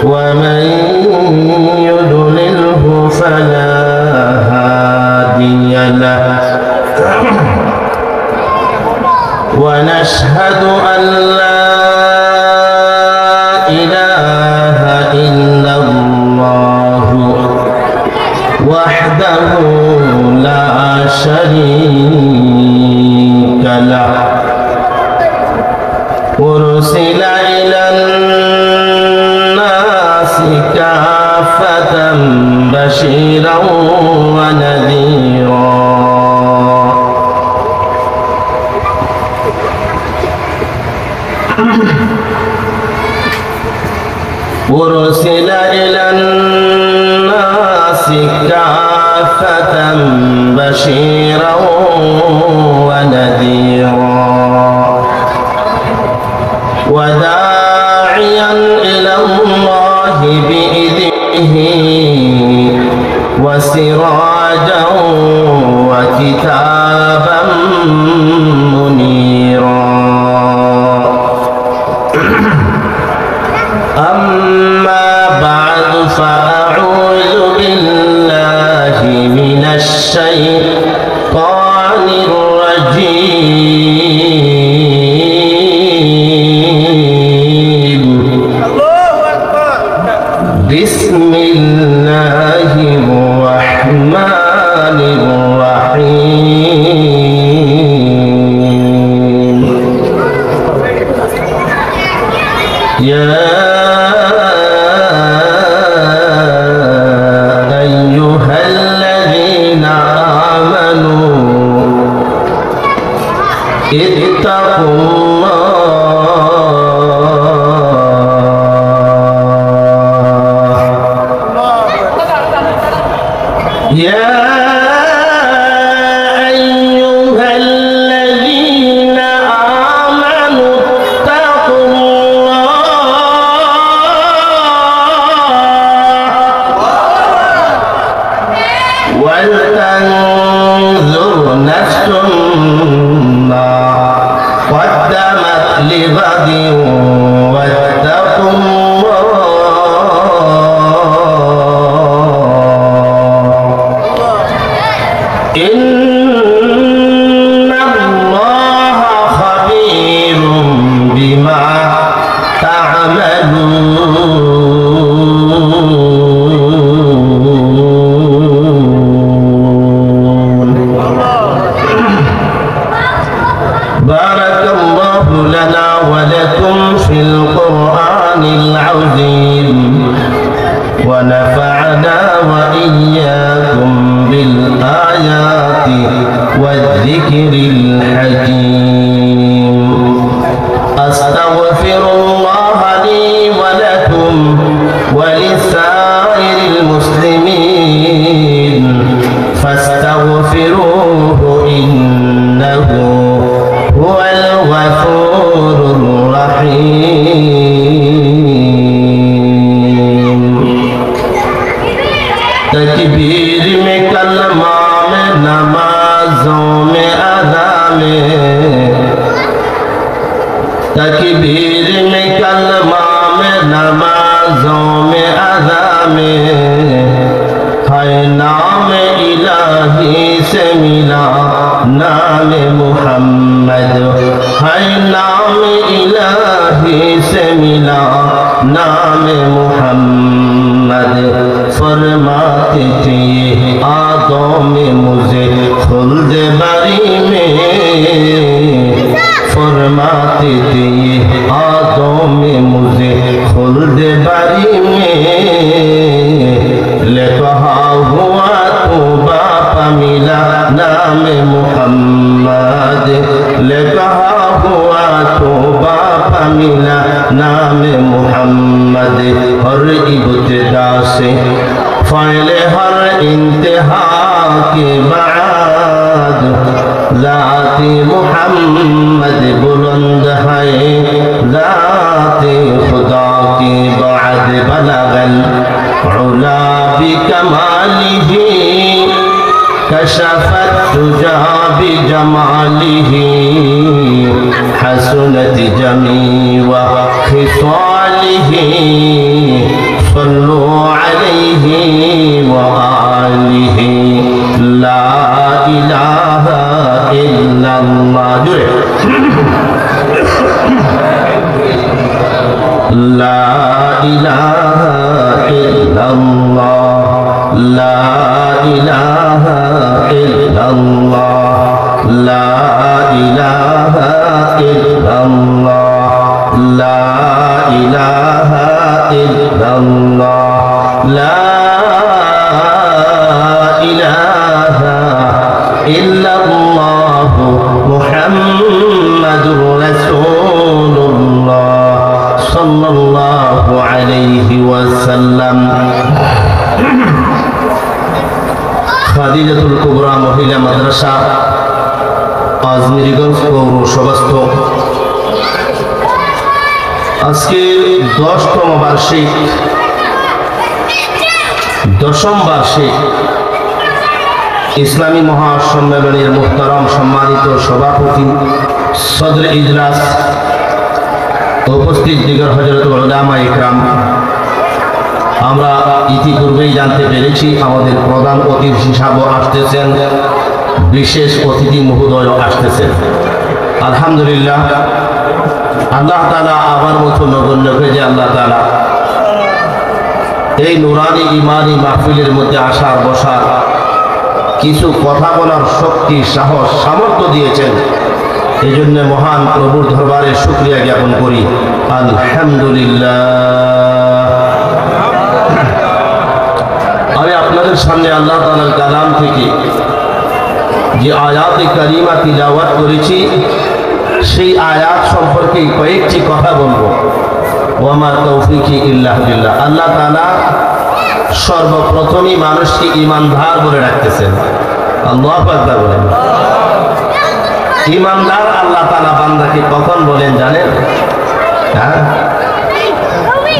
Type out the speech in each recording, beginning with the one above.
ومن يضلله فلا هادي له ونشهد أن لا إله إلا الله وحده لا شريك له أرسل إلى الناس كافة بشيرا ونذيرا أرسل إلى الناس كافة بشيرا ونذيرا وداعيا إلى الله بإذنه وسراجا وكتابا منيرا أما بعد فأعوذ بالله من الشيطان الرجيم بسم الله الرحمن الرحيم يا أيها الذين آمنوا اتقوا الله يا أيها الذين آمنوا اتقوا الله ولتنظر نفس ما قدمت لغد واتقوا الله إن الله خبير بما تعملون بارك الله لنا ولكم في القرآن العظيم ونفعنا وإياكم بالآيات والذكر الحكيم أستغفر الله لي ولكم ولسائر المسلمين فاستغفروه إنه هو الغفور الرحيم تکبیر میں کلمہ میں نمازوں میں ادا میں تکبیر میں کلمہ میں نمازوں میں ادا میں ہے نام الہی سے ملا نام محمد ہے نام الہی سے ملا نام محمد فرماتے تھے آنکھوں میں مجھے خلد بری میں فرماتے تھے آنکھوں میں مجھے خلد بری میں لکھا ہوا تو باپ ملا نام محمد لکھا ہوا تو باپ ملا نام محمد ہر ابتدا سے فعل ہر انتہا کے بعد ذات محمد بلند ہے ذات خدا کے بعد بلغ العلا بکمالہ كشف الدجى بجماله حسنت جميع خصاله صلوا عليه وآله لا إله إلا الله لا إله إلا الله لا إله إلا الله لا إله إلا الله لا إله إلا الله لا إله إلا الله محمد رسول الله صلى الله عليه وسلم খাদিজাতুল কুবরা মহিলা মাদ্রাসা আজমিরগঞ্জ পৌরসভাস্থ আজকে 10তম বার্ষিক দশম বার্ষিক ইসলামী মহাসম্মেলনের মুহতারাম সম্মানিত সভাপতি সদর ইজলাস উপস্থিত দিগর হযরত উলামা ইকরাম, আমরা ইতিপূর্বেই জানতে পেরেছি আমাদের প্রধান অতিথি হিসাবে আসতেছেন, বিশেষ অতিথি মহোদয় আসতেছেন। আলহামদুলিল্লাহ, আল্লাহ তাআলা আমার মতো নগণ্যকে যে আল্লাহ তাআলা এই নুরানি ইমানি মাহফিলের মধ্যে আসার বসার কিছু কথা বলার শক্তি, সাহস, সামর্থ্য দিয়েছেন, এই জন্য মহান প্রভুর দরবারে শুকরিয়া জ্ঞাপন করি। আলহামদুলিল্লাহ। আমি আপনাদের সামনে আল্লাহ তাআলার কালাম থেকে যে আয়াতে কারিমা তিলাওয়াত করেছি সেই আয়াত সম্পর্কে কয়েকটি কথা বলবো। ওয়ামা তৌফিকি ইল্লা বিল্লাহ। আল্লাহ তাআলা সর্বপ্রথমই মানুষকে ঈমানদার বলে রাখতেছেন। আল্লাহু আকবার বলেন। ঈমানদার আল্লাহ তাআলা বান্দাকে কখন বলেন জানেন? হ্যাঁ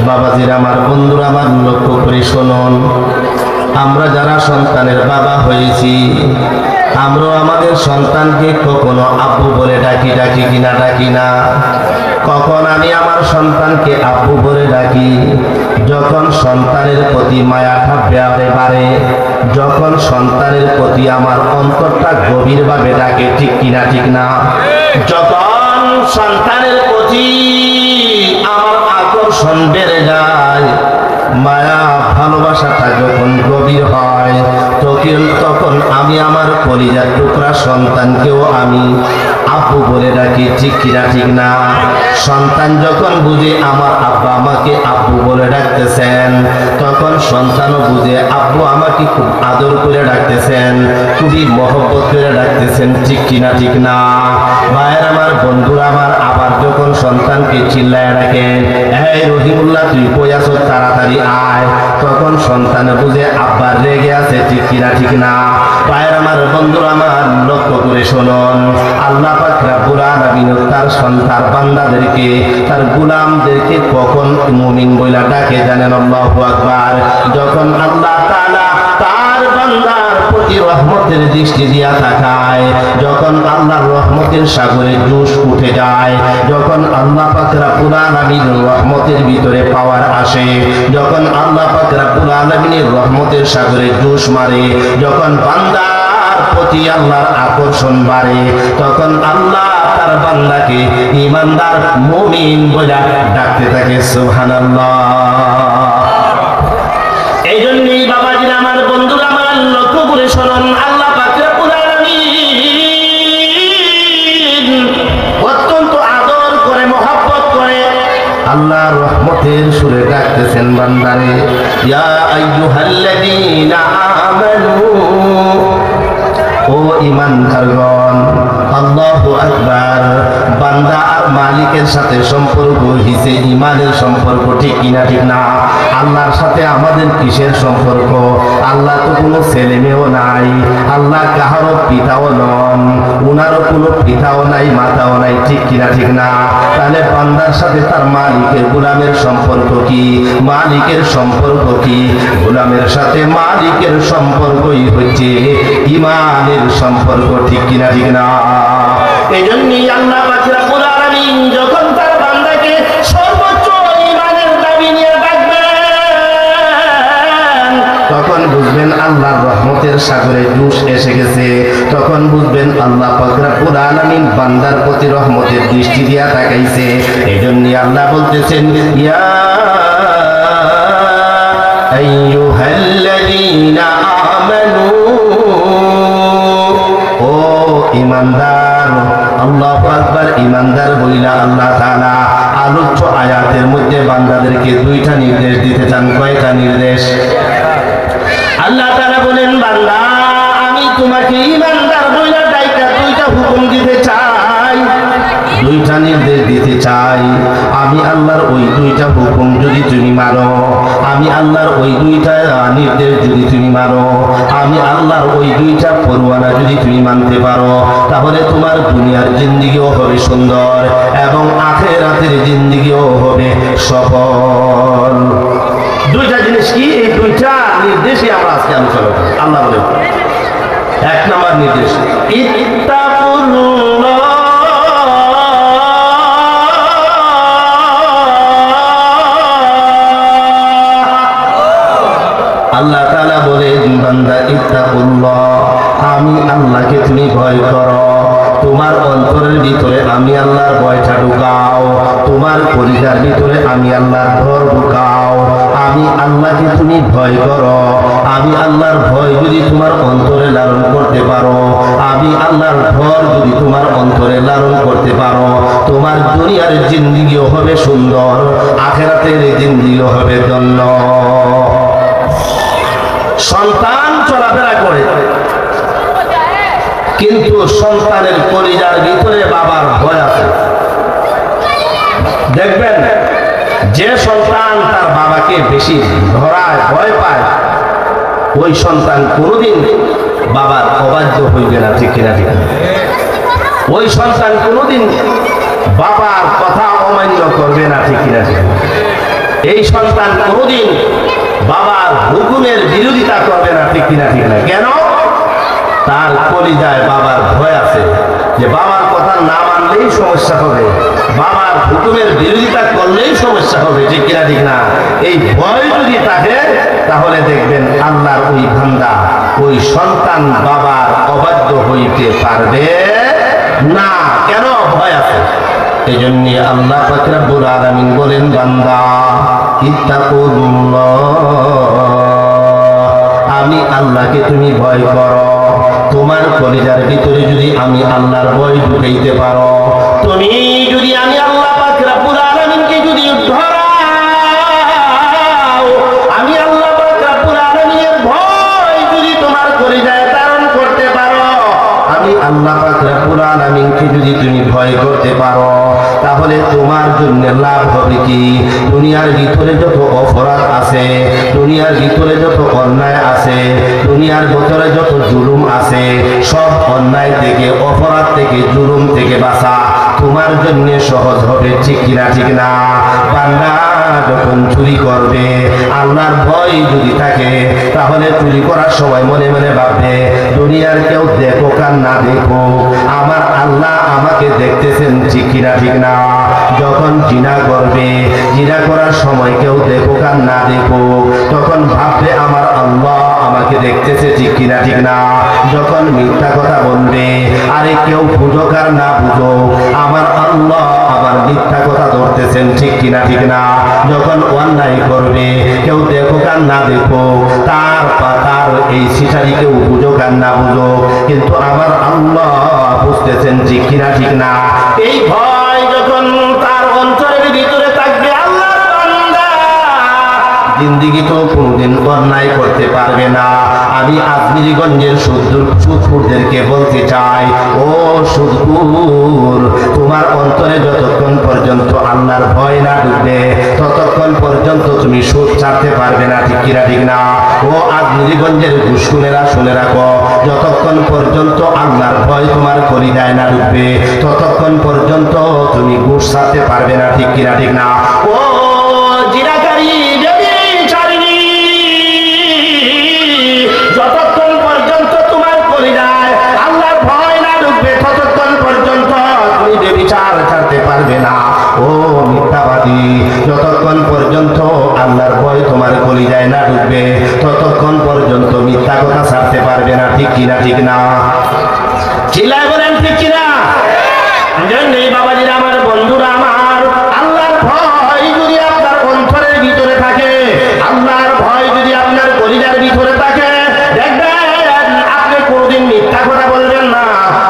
বাবাজিরা আমার, বন্ধুরা আমার, লক্ষ্য করে শুনুন। আমরা যারা সন্তানের বাবা হয়েছি, আমরাও আমাদের সন্তানকে কখনো আব্বু বলে ডাকি কিনা ডাকি না। কখন আমি আমার সন্তানকে আব্বু বলে ডাকি? যখন সন্তানের প্রতি মায়াটা বাড়ে, যখন সন্তানের প্রতি আমার অন্তরটা গভীরভাবে ডাকে, ঠিক কিনা ঠিক না? যখন সন্তানের প্রতি আমার আকর্ষণ বেড়ে যায়, মায়া ভালোবাসাটা যখন গভীর হয়, তখন আমি আমার কলিজার টুকরা সন্তানকেও আমি আব্বু বলে ডাকি, ঠিক কিনা ঠিক না? সন্তান যখন বুঝে আমার আব্বা আমাকে আব্বু বলে ডাকতেছেন, তখন সন্তানও বুঝে আব্বু আমাকে খুব আদর করে ডাকতেছেন, খুবই মহব্বত করে ডাকতেছেন, ঠিক কিনা ঠিক না? ভাইয়ের আমার, বন্ধুরা আমার, আবার যখন সন্তানকে চিল্লায় ডাকেন, এই রহিমুল্লাহ তুই কই আছো, তাড়াতাড়ি আয়, তখন সন্তান বুঝে আব্বার রেগে আছে, ঠিক কিনা ঠিক না? ভাইয়ের আমার, বন্ধুরা আমার, লক্ষ্য করে শুনুন। আল্লাহ পাক রব্বুল আলামিন তার সন্তান বান্দাদেরকে, তার গোলামদেরকে কখন মুমিন বইলা ডাকে জানেন? আল্লাহু আকবার। যখন আল্লাহ তাআলা তার বান্দার প্রতি রহমতের দৃষ্টি দিয়া তাকায়, যখন আল্লাহর রহমতের সাগরে জোশ উঠে যায়, যখন আল্লাহ পাক রব্বুল আলামিন রহমতের ভিতরে পাওয়ার আসে, যখন আল্লাহ পাক রব্বুল আলামিনের রহমতের সাগরে জোশ মারে, যখন বান্দার প্রতি আল্লাহর আকর্ষণ বাড়ে, তখন আল্লাহ তার বান্দাকে ঈমানদার মুমিন বলে ডাকতে থাকে। সুবহানাল্লাহ। এই জন্যই বাবাজিরা আমার, বন্ধুরা আমার, লক্ষ্য করে শুনুন। আল্লাহ পাক রব্বুল আলামিন অত্যন্ত আদর করে, মহব্বত করে আল্লাহর রহমতের সুরে ডাকতেছেন বান্দারে, ইয়া আইয়ুহাল্লাযীনা আমানু, ও ঈমানদারগণ, আল্লাহু আকবার। বান্দা আর মালিকের সাথে সম্পর্ক হিসে ঈমানের সম্পর্ক, ঠিক কিনা ঠিক না? আল্লাহর সাথে আমাদের কিসের সম্পর্ক? আল্লাহ তো কোনো ছেলে মেয়েও নাই, আল্লাহ কাহারও পিতাও নন, উনারও কোনো পিতাও নাই, মাতাও নাই, ঠিক কিনা ঠিক না? তাহলে বান্দার সাথে তার মালিকের, গোলামের সম্পর্ক কি? মালিকের সম্পর্ক কি? গোলামের সাথে মালিকের সম্পর্কই হচ্ছে ঈমানের সম্পর্ক, ঠিক কিনা ঠিক না? এই জন্যই আল্লাহ পাক রব্বুল আলামিন যখন তার বান্দাকে সর্বোচ্চ সাগরে জুস এসে গেছে, তখন বুঝবেন আল্লাহ পাক রব্বুল আলামিন বান্দার প্রতি রহমতের দৃষ্টি দিয়া তাকাইছে। এইজন্য আল্লাহ বলতেছেন, ইয়া আইয়ুহাল্লাযীনা আমানু, ও ঈমানদার, আল্লাহু আকবার, ঈমানদার বলিলা আল্লাহ তাআলা আলোচ্য আয়াতের মধ্যে বান্দাদেরকে দুইটা নির্দেশ দিতে চান। কয়টা নির্দেশ? আল্লাহ তাআলা বলেন, বান্দা আমি তোমাকে ঈমানদার বইলা ডাইকা দুইটা হুকুম দিতে চাই, দুইটা নির্দেশ দিতে চাই। আমি আল্লাহর ওই দুইটা হুকুম যদি তুমি মানো, আমি আল্লাহর ওই দুইটা নির্দেশ যদি তুমি মানো, আমি আল্লাহর ওই দুইটা পরওয়ানা যদি তুমি মানতে পারো, তাহলে তোমার দুনিয়ার জিন্দেগিও হবে সুন্দর এবং আখিরাতের জিন্দেগিও হবে সফল। দুইটা জিনিস কি? এই দুইটা নির্দেশই আমরা আজকে আলোচনা করি। আল্লাহ বলেন, এক নম্বর নির্দেশ, ইত্তাকুল্লাহ, আল্লাহ তাআলা বলেন, বান্দা ইত্তাকুল্লাহ, আমি আল্লাহকে তুমি ভয় করো। তোমার অন্তরের ভিতরে আমি আল্লাহর ভয়টা ঢুকাও, তোমার পরিবার ভিতরে আমি আল্লাহর ভয় ঢুকাও। আমি আল্লাহকে তুমি ভয় করো। আমি আল্লাহর ভয় যদি তোমার অন্তরে লালন করতে পারো, আমি আল্লাহর ভয় যদি তোমার অন্তরে লালন করতে পারো, তোমার দুনিয়ার জিন্দেগিও হবে সুন্দর, আখিরাতের জিন্দেগিও হবে ধন্য। সন্তান চলাফেরা করে, কিন্তু সন্তানের কলিজার ভিতরে বাবার ভয় আছে। দেখবেন যে সন্তান তার বাবাকে বেশি ধরায়, ভয় পায়, ওই সন্তান কোনোদিন বাবার অবাধ্য হইবে না। ঠিক কিনা? ঠিক না? ওই সন্তান কোনোদিন বাবার কথা অমান্য করবে না। ঠিক কিনা? ঠিক না? এই সন্তান কোনোদিন বাবার হুকুমের বিরোধিতা করবে না। ঠিক কিনা? ঠিক না? কেন? তার কলিজায় বাবার ভয় আছে, যে বাবার কথা না মানলেই সমস্যা হবে, বাবার হুকুমের বিরোধিতা করলেই সমস্যা হবে। ঠিক কিনা? ঠিক না? এই ভয় যদি থাকে, তাহলে দেখবেন আল্লাহর ওই বান্দা, ওই সন্তান বাবার অবাধ্য হইতে পারবে না। কেন? ভয় আছে। এই জন্য আল্লাহ পাক রব্বুল আলামিন বলেন, বান্দা ইত্তাকুল্লাহ, আমি আল্লাহকে তুমি ভয় করো। তোমার কলিজার ভিতরে যদি আমি আল্লাহর ভয় ঢুকাইতে পারো, তুমি যদি আমি আল্লাহ পাক রব্বুল আলামিনকে যদি ধরাও, আমি আল্লাহ পাক রব্বুল আলামিনের ভয় যদি তোমার কলিজায় ধারণ করতে পারো, আমি আল্লাহ পাক রব্বুল আলামিনকে যদি তুমি ভয় করতে পারো, তাহলে তোমার জন্য লাভ হবে কি? দুনিয়ার ভিতরে যত অপরাধ আছে, দুনিয়ার ভিতরে যত অন্যায় আছে, দুনিয়ার ভিতরে যত জুলুম আছে, সব অন্যায় থেকে, অপরাধ থেকে, জুলুম থেকে বাঁচা তোমার জন্য সহজ হবে। ঠিক কিনা? ঠিক না? বান্দা যখন চুরি করবে, আল্লাহর ভয় যদি থাকে, তাহলে চুরি করার সময় মনে মনে ভাববে, দুনিয়ার কেউ দেখো কার না দেখো, আমার আল্লাহ আমাকে দেখতেছেন। ঠিক কিনা? ঠিক না? যখন জিনা করবে, জিনা করার সময় কেউ দেখো কার না দেখো, তখন ভাববে আমার আল্লাহ আমাকে দেখতেছে। ঠিক কিনা? ঠিক না? যখন মিথ্যা কথা বলবে, আরে কেউ বুঝো কার না বুঝো, আমার আল্লাহ আবার মিথ্যা কথা ধরতেছেন। ঠিক কিনা? ঠিক না? যখন অন্যায় করবে, কেউ দেখো কার না দেখো, তার এই সিটারি কেউ বুঝো কার না বুঝো, কিন্তু আমার আল্লাহ বুঝতেছেন। ঠিক কিনা? ঠিক না? এই ভয় যখন তার অন্তরের ভিতরে থাকবে, আল্লাহর বান্দা জিন্দেগি তো কোনদিন অন্যায় করতে পারবে না। আমি আজমিরগঞ্জের সুদপুরদেরকে বলতে চাই, ও সুদপুর, তোমার অন্তরে যতক্ষণ পর্যন্ত আল্লাহর ভয় না ঢুকবে, ততক্ষণ পর্যন্ত তুমি সুদ ছাড়তে পারবে না। ঠিক কিনা? ঠিক না? ও আজমিরগঞ্জের ঘুষখোরেরা, শুনে রাখো, যতক্ষণ পর্যন্ত আল্লাহর ভয় তোমার কলিজায় না ঢুকবে, ততক্ষণ পর্যন্ত তুমি ঘুষ ছাড়তে পারবে না। ঠিক কিনা? ঠিক না? ও জিনাকারী, যতক্ষণ পর্যন্ত তোমার কলিজায় আল্লাহর ভয় না ঢুকবে, ততক্ষণ পর্যন্ত তুমি ব্যভিচার ছাড়তে পারবে না। ও মিথ্যাবাদী, যতক্ষণ পর্যন্ত আল্লাহর ভয় তোমার কলিজায় না ঢুকবে ততক্ষণ পর্যন্ত মিথ্যা কথা ছাড়তে পারবে না। ঠিক কিনা? ঠিক না? চিল্লায় বলেন ঠিক কিনা? এই বাবাজিরা আমার, বন্ধুরা আমার, আল্লাহর ভয় যদি আপনার অন্তরের ভিতরে থাকে, আল্লাহর ভয় যদি আপনার কলিজার ভিতরে থাকে, দেখবেন আপনি কোনোদিন মিথ্যা কথা বলবেন না,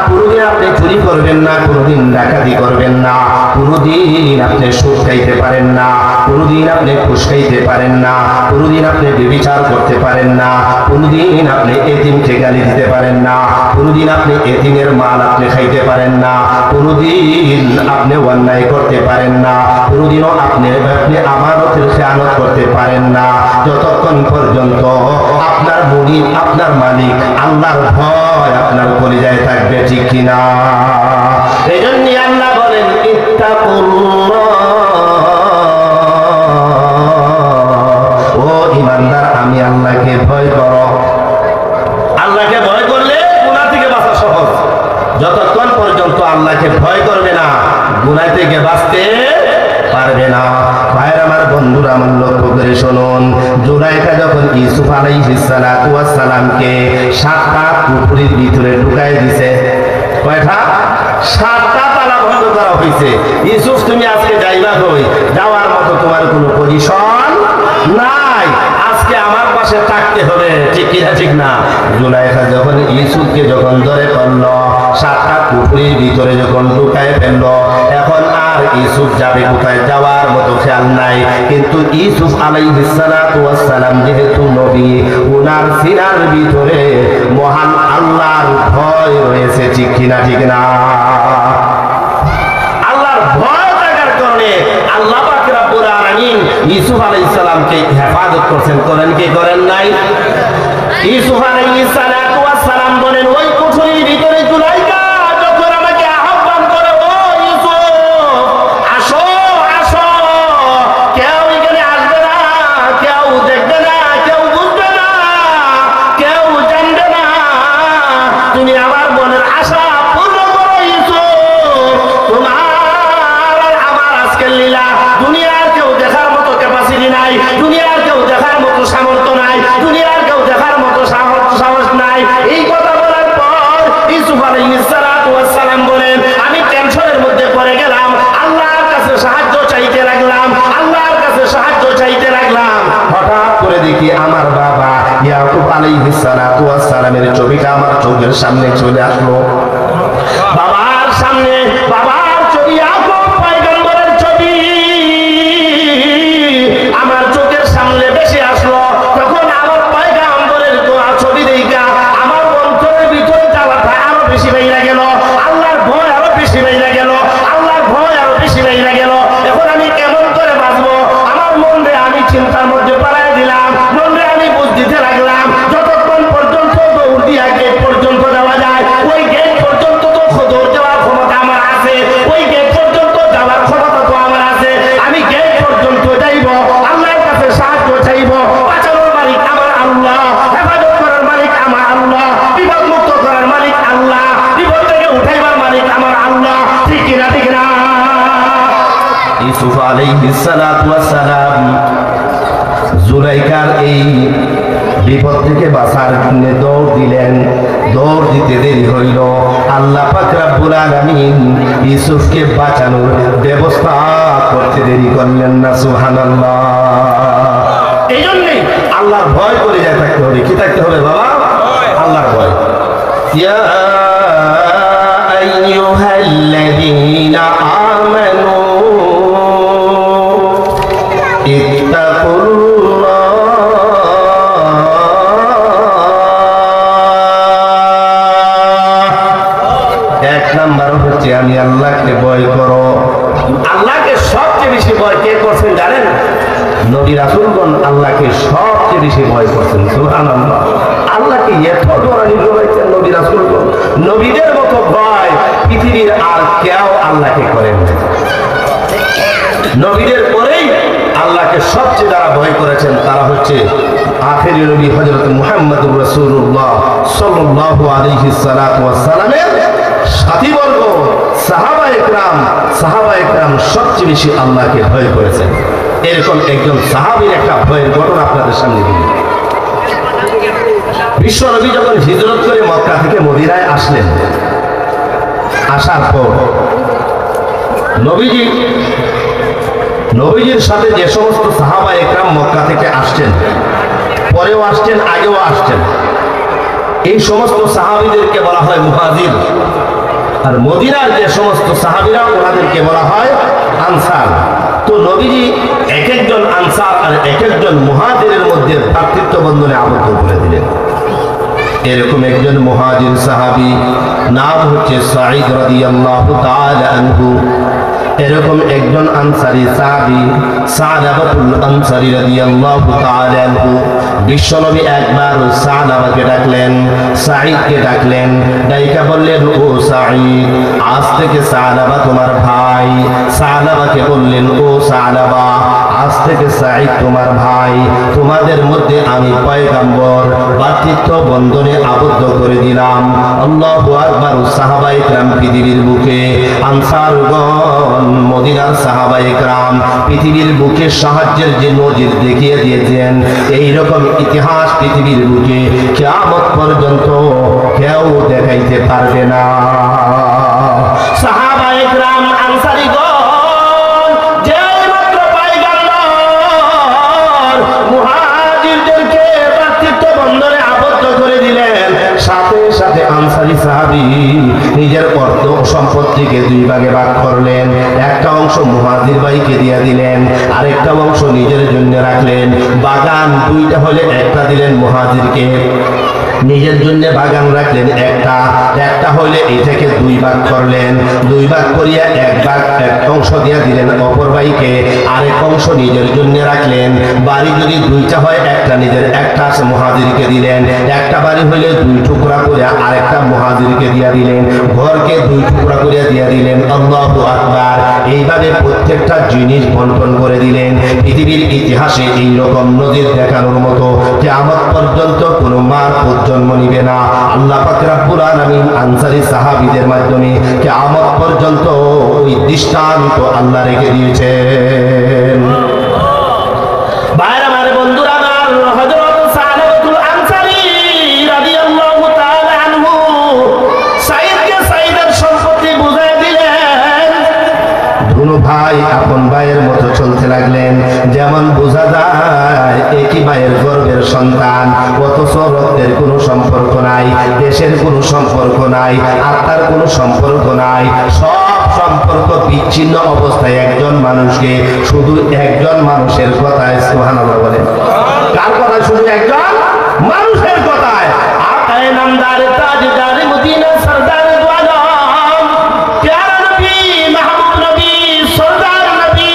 কোনোদিন আপনি চুরি করবেন না, কোনোদিন ডাকাতি করবেন না, কোনোদিন আপনি সুদ খাইতে পারেন না, কোনোদিন আপনি ঘুষ খাইতে পারেন না, কোনোদিন আপনি ব্যভিচার করতে পারেন না, কোনোদিন আপনি এতিমকে গালি দিতে পারেন না, কোনোদিন আপনি এতিমের মাল আপনি খাইতে পারেন না, কোনোদিন আপনি অন্যায় করতে পারেন না, কোনোদিনও আপনি আমানতের খেয়ানত করতে পারেন না, যতক্ষণ পর্যন্ত আপনার মুনিব, আপনার মালিক আল্লাহর ভয় আপনার কলিজায় থাকবে। ঠিক কিনা? এই জন্য আল্লাহ বলেন ও ইমানদার, আমি আল্লাহকে ভয় করো। আল্লাহকে ভয় করলে গুনাহ থেকে বাঁচা সহজ। যতক্ষণ পর্যন্ত আল্লাহকে ভয় করবে না, গুনাহ থেকে বাঁচতে পারবে না। ভাইয়ের আমার, বন্ধুরা আমার, লক্ষ্য করে শুনুন, জুলাইখা যখন ইউসুফ আলাইহিস সালাতু ওয়াস সালামকে 7টা পুকুরের ভিতরে ঢুকাই দিছে, কয়টা? 7টা তালা বন্ধ করা হয়েছে। ইউসুফ, তুমি আজকে যাইবা কই? যাওয়ার মতো তোমার কোনো পজিশন নাই, আজকে আমার পাশে থাকতে হবে। ঠিক কিনা? ঠিক না? জুলাইখা যখন ইউসুফকে যখন ধরে করল, 7টা পুকুরের ভিতরে যখন ঢুকায় ফেলল, এখন আর ইউসুফ যাবে কোথায়, যাওয়ার মতো খেয়াল নাই। কিন্তু ইউসুফ আলাইহিস সালাতু ওয়াস সালাম যেহেতু নবী, উনার সিনার ভিতরে মহান আল্লাহর ভয় রয়েছে। ঠিক কিনা? ঠিক না? আল্লাহর ভয় থাকার কারণে আল্লাহ পাক রব্বুল আলামিন ইউসুফ আলাইহিস সালামকে হেফাজত করছেন। করেন কি করেন নাই? ইউসুফ আলাইহিস সালাতু ওয়াস সালাম বলেন, ওই কুঠরির ভিতরে জুলাইখা যখন আমাকে আহ্বান করে, ও ইউসুফ আসো আসো, কেউ এখানে আসবে না, কেউ দেখবে না, কেউ বুঝবে না, কেউ জানবে না, তুমি আমার মনের আশা পূর্ণ করো ইউসুফ। তোমার আর আমার আজকের লীলা দুনিয়ার কেউ দেখার মতো ক্যাপাসিটি নাই, দুনিয়ার কেউ দেখার মতো সামর্থ্য নাই, দুনিয়ার কেউ দেখার মতো সাহস নাই। এই কথা বলার পর ইউসুফ আলাইহিস সালাতু ওয়াস সালাম বলেন, আমি টেনশনের মধ্যে পড়ে গেলাম, আল্লাহর কাছে সাহায্য চাইতে লাগলাম, আল্লাহর কাছে সাহায্য চাইতে লাগলাম। হঠাৎ করে দেখি আমার বাবা ইয়াকুব আলাইহিস সালাতু ওয়াস সালামের ছবিটা আমার চোখের সামনে চলে আসলো। বাবার সামনে বাবার ছবি, ইয়াকুব পয়গম্বরের ছবি আমার চোখের সামনে বেশি আসলো। তখন আমার পয়গম্বরের ছবি দেখা আমার অন্তরের ভিতরে জ্বালাটা আরো বেশি বাইরে গেল, আল্লাহর ভয় আরো বেশি বাইরে গেল, আল্লাহর ভয় আরো বেশি বাইরে গেল। এখন আমি কেমন করে বাঁচবো? আমার মনে আমি চিন্তার মধ্যে পালাই দিলাম, মনে আমি বুঝ দিতে লাগলাম, যতক্ষণ পর্যন্ত দৌড় দিয়া গেট পর্যন্ত যাওয়া যায়, ওই গেট পর্যন্ত তো দৌড় যাওয়ার ক্ষমতা আমার আছে, ওই গেট পর্যন্ত যাওয়ার ক্ষমতা তো আমার আছে। আমি গেট পর্যন্ত যাইব, আল্লাহর কাছে সাহায্য চাইব। বাঁচানোর মালিক আমার আল্লাহ, হেফাজত করার মালিক আমার আল্লাহ, বিপদ মুক্ত করার মালিক আল্লাহ, বিপদ থেকে উঠাইবার মালিক আমার আল্লাহ। ঠিক কিনা? ঠিক না? ইউসুফ আলাইহিস সালাতু ওয়াস সালাম জুলাইখার এই বিপদ থেকে বাঁচার জন্য দৌড় দিলেন। দৌড় দিতে দেরি হইল, আল্লাহ পাক রব্বুল আলামিন ইউসুফকে বাঁচানোর ব্যবস্থা করতে দেরি করলেন না। সুবহানাল্লাহ। এই জন্যই আল্লাহর ভয় করে যা থাকতে হবে। কি থাকতে হবে বাবা? আল্লাহর ভয়। ইয়া আইয়ুহাল্লাযীনা আমানু এক নাম্বার হচ্ছে আমি আল্লাহকে ভয় করো। আল্লাহকে সবচেয়ে বেশি ভয় কে করছেন জানেন? নবী রাসূলগণ আল্লাহকে সবচেয়ে বেশি ভয় করছেন। সুবহানাল্লাহ। আল্লাহকে এত দৌড়ানি দৌড়াইছেন নবী রাসূলগণ, নবীদের মতো ভয় পৃথিবীর আর কেউ আল্লাহকে করেন না। নবীদের পরেই আল্লাহকে সবচেয়ে যারা ভয় করেছেন তারা হচ্ছে আখেরি নবী হযরত মুহাম্মদুর রাসূলুল্লাহ সাল্লাল্লাহু আলাইহি সাল্লাতু ওয়াস সালামের সাথীবর্গ সাহাবা একরাম সবচেয়ে বেশি আল্লাহকে ভয় করেছেন। এরকম একজন সাহাবীর একটা ভয়ের ঘটনা আপনাদের সামনে দিই। বিশ্বনবী যখন হিজরত করে মক্কা থেকে মদিনায় আসলেন, আসার পর নবীজির সাথে যে সমস্ত সাহাবা একরাম মক্কা থেকে আসছেন, পরেও আসছেন, আগেও আসছেন, এই সমস্ত সাহাবীদেরকে বলা হয় মুহাজির। আর মদিনার যে সমস্ত সাহাবীরা ওনাদেরকে বলা হয় আনসার। তো নবীজি এক একজন আনসার আর এক একজন মুহাজিরের মধ্যে ভ্রাতৃত্ব বন্ধনে আবদ্ধ করে দিলেন। এরকম একজন মুহাজির সাহাবী, নাম হচ্ছে সাঈদ রাদিয়াল্লাহু তাআলা আনহু। এরকম একজন আনসারী সাহাবী সালাবাতুল আনসারী রাদিয়াল্লাহু তাআলা আনহু। বিশ্বনবী একবার সালাবাকে ডাকলেন, সাঈদকে ডাকলেন, ডাইকা বললেন, ও সাঈদ, আজ থেকে সালাবা তোমার ভাই। সালাবাকে বললেন, ও সালাবা, আজ থেকে সাঈদ তোমার ভাই। তোমাদের মধ্যে আমি পয়গম্বর ভ্রাতৃত্ব বন্ধনে আবদ্ধ করে দিলাম। আল্লাহু আকবার। সাহাবায়ে কেরাম পৃথিবীর বুকে, আনসারগণ মদিনার সাহাবায়ে কেরাম পৃথিবীর বুকে সাহায্যের যে নজির দেখিয়ে দিয়েছেন, এইরকম ইতিহাস পৃথিবীর বুকে কিয়ামত পর্যন্ত কেউ দেখাইতে পারবে না। সাহাবায়ে কেরাম আনসারীগণ মুহাজিরদেরকে ভ্রাতৃত্ব বন্ধনে আবদ্ধ করে দিলেন। সাথে সাথে আনসারী সাহাবী নিজের অর্থ সম্পত্তিকে দুই ভাগে ভাগ করলেন। একটা অংশ মুহাজির ভাইকে দিয়ে দিলেন, আরেকটা অংশ নিজের জন্য রাখলেন। বাগান দুইটা হলে একটা দিলেন মুহাজিরকে, নিজের জন্য বাগান রাখলেন একটা, একটা হলে এটাকে দুই ভাগ করলেন। দুই ভাগ করিয়া এক অংশ দিয়ে দিলেন অপর ভাইকে, আরেক অংশ নিজের জন্য রাখলেন। বাড়ি যদি দুইটা হয়, একটা নিজের, একটা মুহাজিরকে দিলেন। একটা বাড়ি হইলে দুই টুকরা করে আরেকটা মুহাজিরকে দিয়া দিলেন। ঘরকে দুই টুকরা করে দিয়া দিলেন। আল্লাহু আকবার। এইভাবে প্রত্যেকটা জিনিস বন্টন করে দিলেন। পৃথিবীর ইতিহাসে এইরকম নজির দেখানোর মতো কিয়ামত পর্যন্ত কোনো মার জন্ম নিবে না। আল্লাহ পাক রব্বুল আলামিন আনসারী সাহাবীদের মাধ্যমে কিয়ামত পর্যন্ত ওই দৃষ্টান্ত আল্লাহ রেখে দিয়েছেন। ভাইরা আমার, বন্ধুরা আমার, হযরত সালাবাতুল আনসারী রাদিয়াল্লাহু তাআলা আনহু সাঈদকে সাঈদের সম্পত্তি বুঝায় দিলেন। দুনো ভাই আপন ভাইয়ের মতো চলতে লাগলেন। যেমন বোঝা যায় একই ভাইয়ের গর্ভের সন্তান, অথচ রক্তের কোনো সম্পর্ক নাই, দেশের কোনো সম্পর্ক নাই, আত্মার কোনো সম্পর্ক নাই। সব সম্পর্ক বিচ্ছিন্ন অবস্থায় একজন মানুষকে, শুধু একজন মানুষের কথায়, সুবহানাল্লাহ বলেন, কার কথায়? শুধু একজন মানুষের কথায়। আকায়ে নামদার তাজদার মদিনা সরদার দো আলম প্যারা নবী মাহবুব নবী সরদার নবী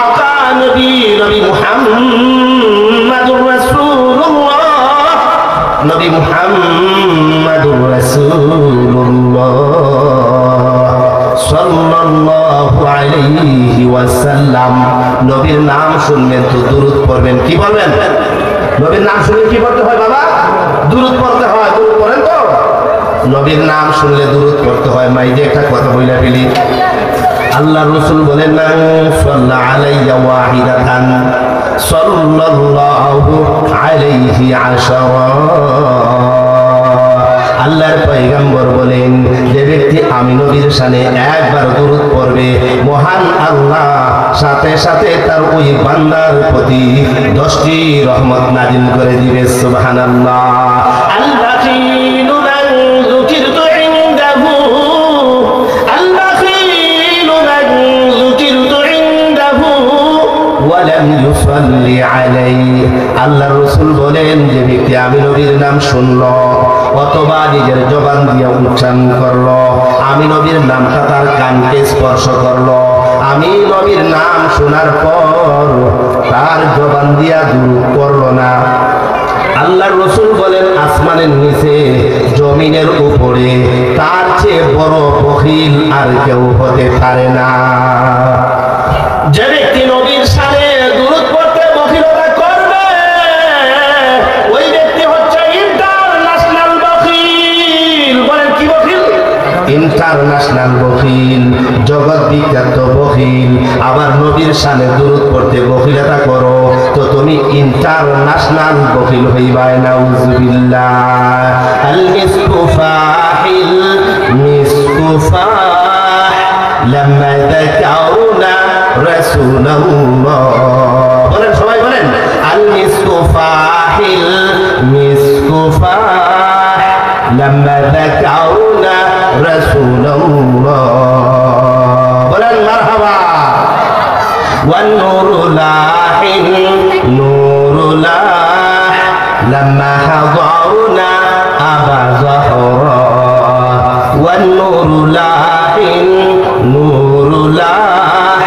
আকা নবী নবী মুহাম্মাদুর রাসূলুল্লাহ, নবী মুহাম্মাদুর রাসূলুল্লাহ সাল্লাল্লাহু আলাইহি ওয়াসাল্লাম। নবীর নাম শুনবেন তো দুরূদ পড়বেন। কি বলবেন? নবীর নাম শুনলে কি পড়তে হয় বাবা? দুরূদ পড়তে হয়। দুরূদ পড়েন তো? নবীর নাম শুনলে দুরূদ পড়তে হয়। মাইজে একটা কথা বইলা ফেলি। আল্লাহ রাসূল বলেন, মান সাল্লা আলাইয়া ওয়াহিদাতান সাল্লাল্লাহু আলাইহি আশারা। আল্লাহর পয়গম্বর বলেন, যে ব্যক্তি আমি নবীর শানে একবার দুরূদ পড়বে, মহান আল্লাহ সাথে সাথে তার ওই বান্দার প্রতি 10টি রহমত নাজিল করে দিবে। সুবহানাল্লাহ। আল্লাযীনু মান যুকিরতু ইনদাহু, আল্লাযীনু মান যুকিরতু ইনদাহু ওয়া লাম ইউসাল্লি আলাইহি। আল্লাহর রাসূল বলেন, যে ব্যক্তি আমি নবীর নাম শুনলো অথবা নিজের জবান দিয়ে উচ্চারণ করলো, আমি নবীর নামটা তার কানকে স্পর্শ করলো, আমি নবীর নাম শোনার পর তার জবান দিয়া দুরূদ পড়লো না, আল্লাহর রাসূল বলেন আসমানের নিচে জমিনের উপরে তার চেয়ে বড় বখিল আর কেউ হতে পারে না। যে ব্যক্তি নবীর শানে দুরূদ পড়তে বখিলতা করবে, ওই ব্যক্তি হচ্ছে ইন্টারন্যাশনাল বখিল। বলেন কি বখিল? ইন্টারন্যাশনাল বখিল, জগৎ বিখ্যাত বখিল, আবার নবীর শানে দুরূদ পড়তে বখিলতা করো, তো তুমি ইন্টারন্যাশনাল বখিল হইবাই। নাউজুবিল্লাহ। আল মিসকুফাহিল মিসকুফাহ লাম্মা যাকারনা রাসূলুল্লাহ। বলেন সবাই বলেন, আল মিসকুফাহিল মিসকুফাহ লাম্মা যাকারনা রাসূলুল্লাহ। বলেন মারহাবা। ওয়ান নুরুল্লাহিন নুরুল্লাহ লাম্মা হাদারনা আবা যাহরা। ওয়ান নুরুল্লাহিন নুরুল্লাহ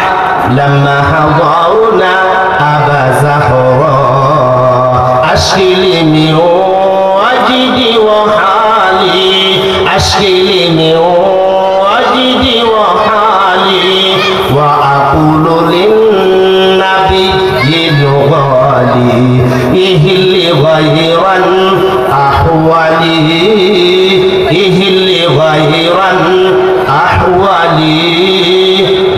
লাম্মা হাদারনা আবা যাহরা। আশকিলি মিন ওয়াজদি ওয়া হালি, আশকিলি মিন ওয়াজদি ওয়া হালি ওয়া আকুলু লিন-নাবিয়্যিল গালি ইহলি গায়রান আহওয়ালি, ইহলি গায়রান আহওয়ালি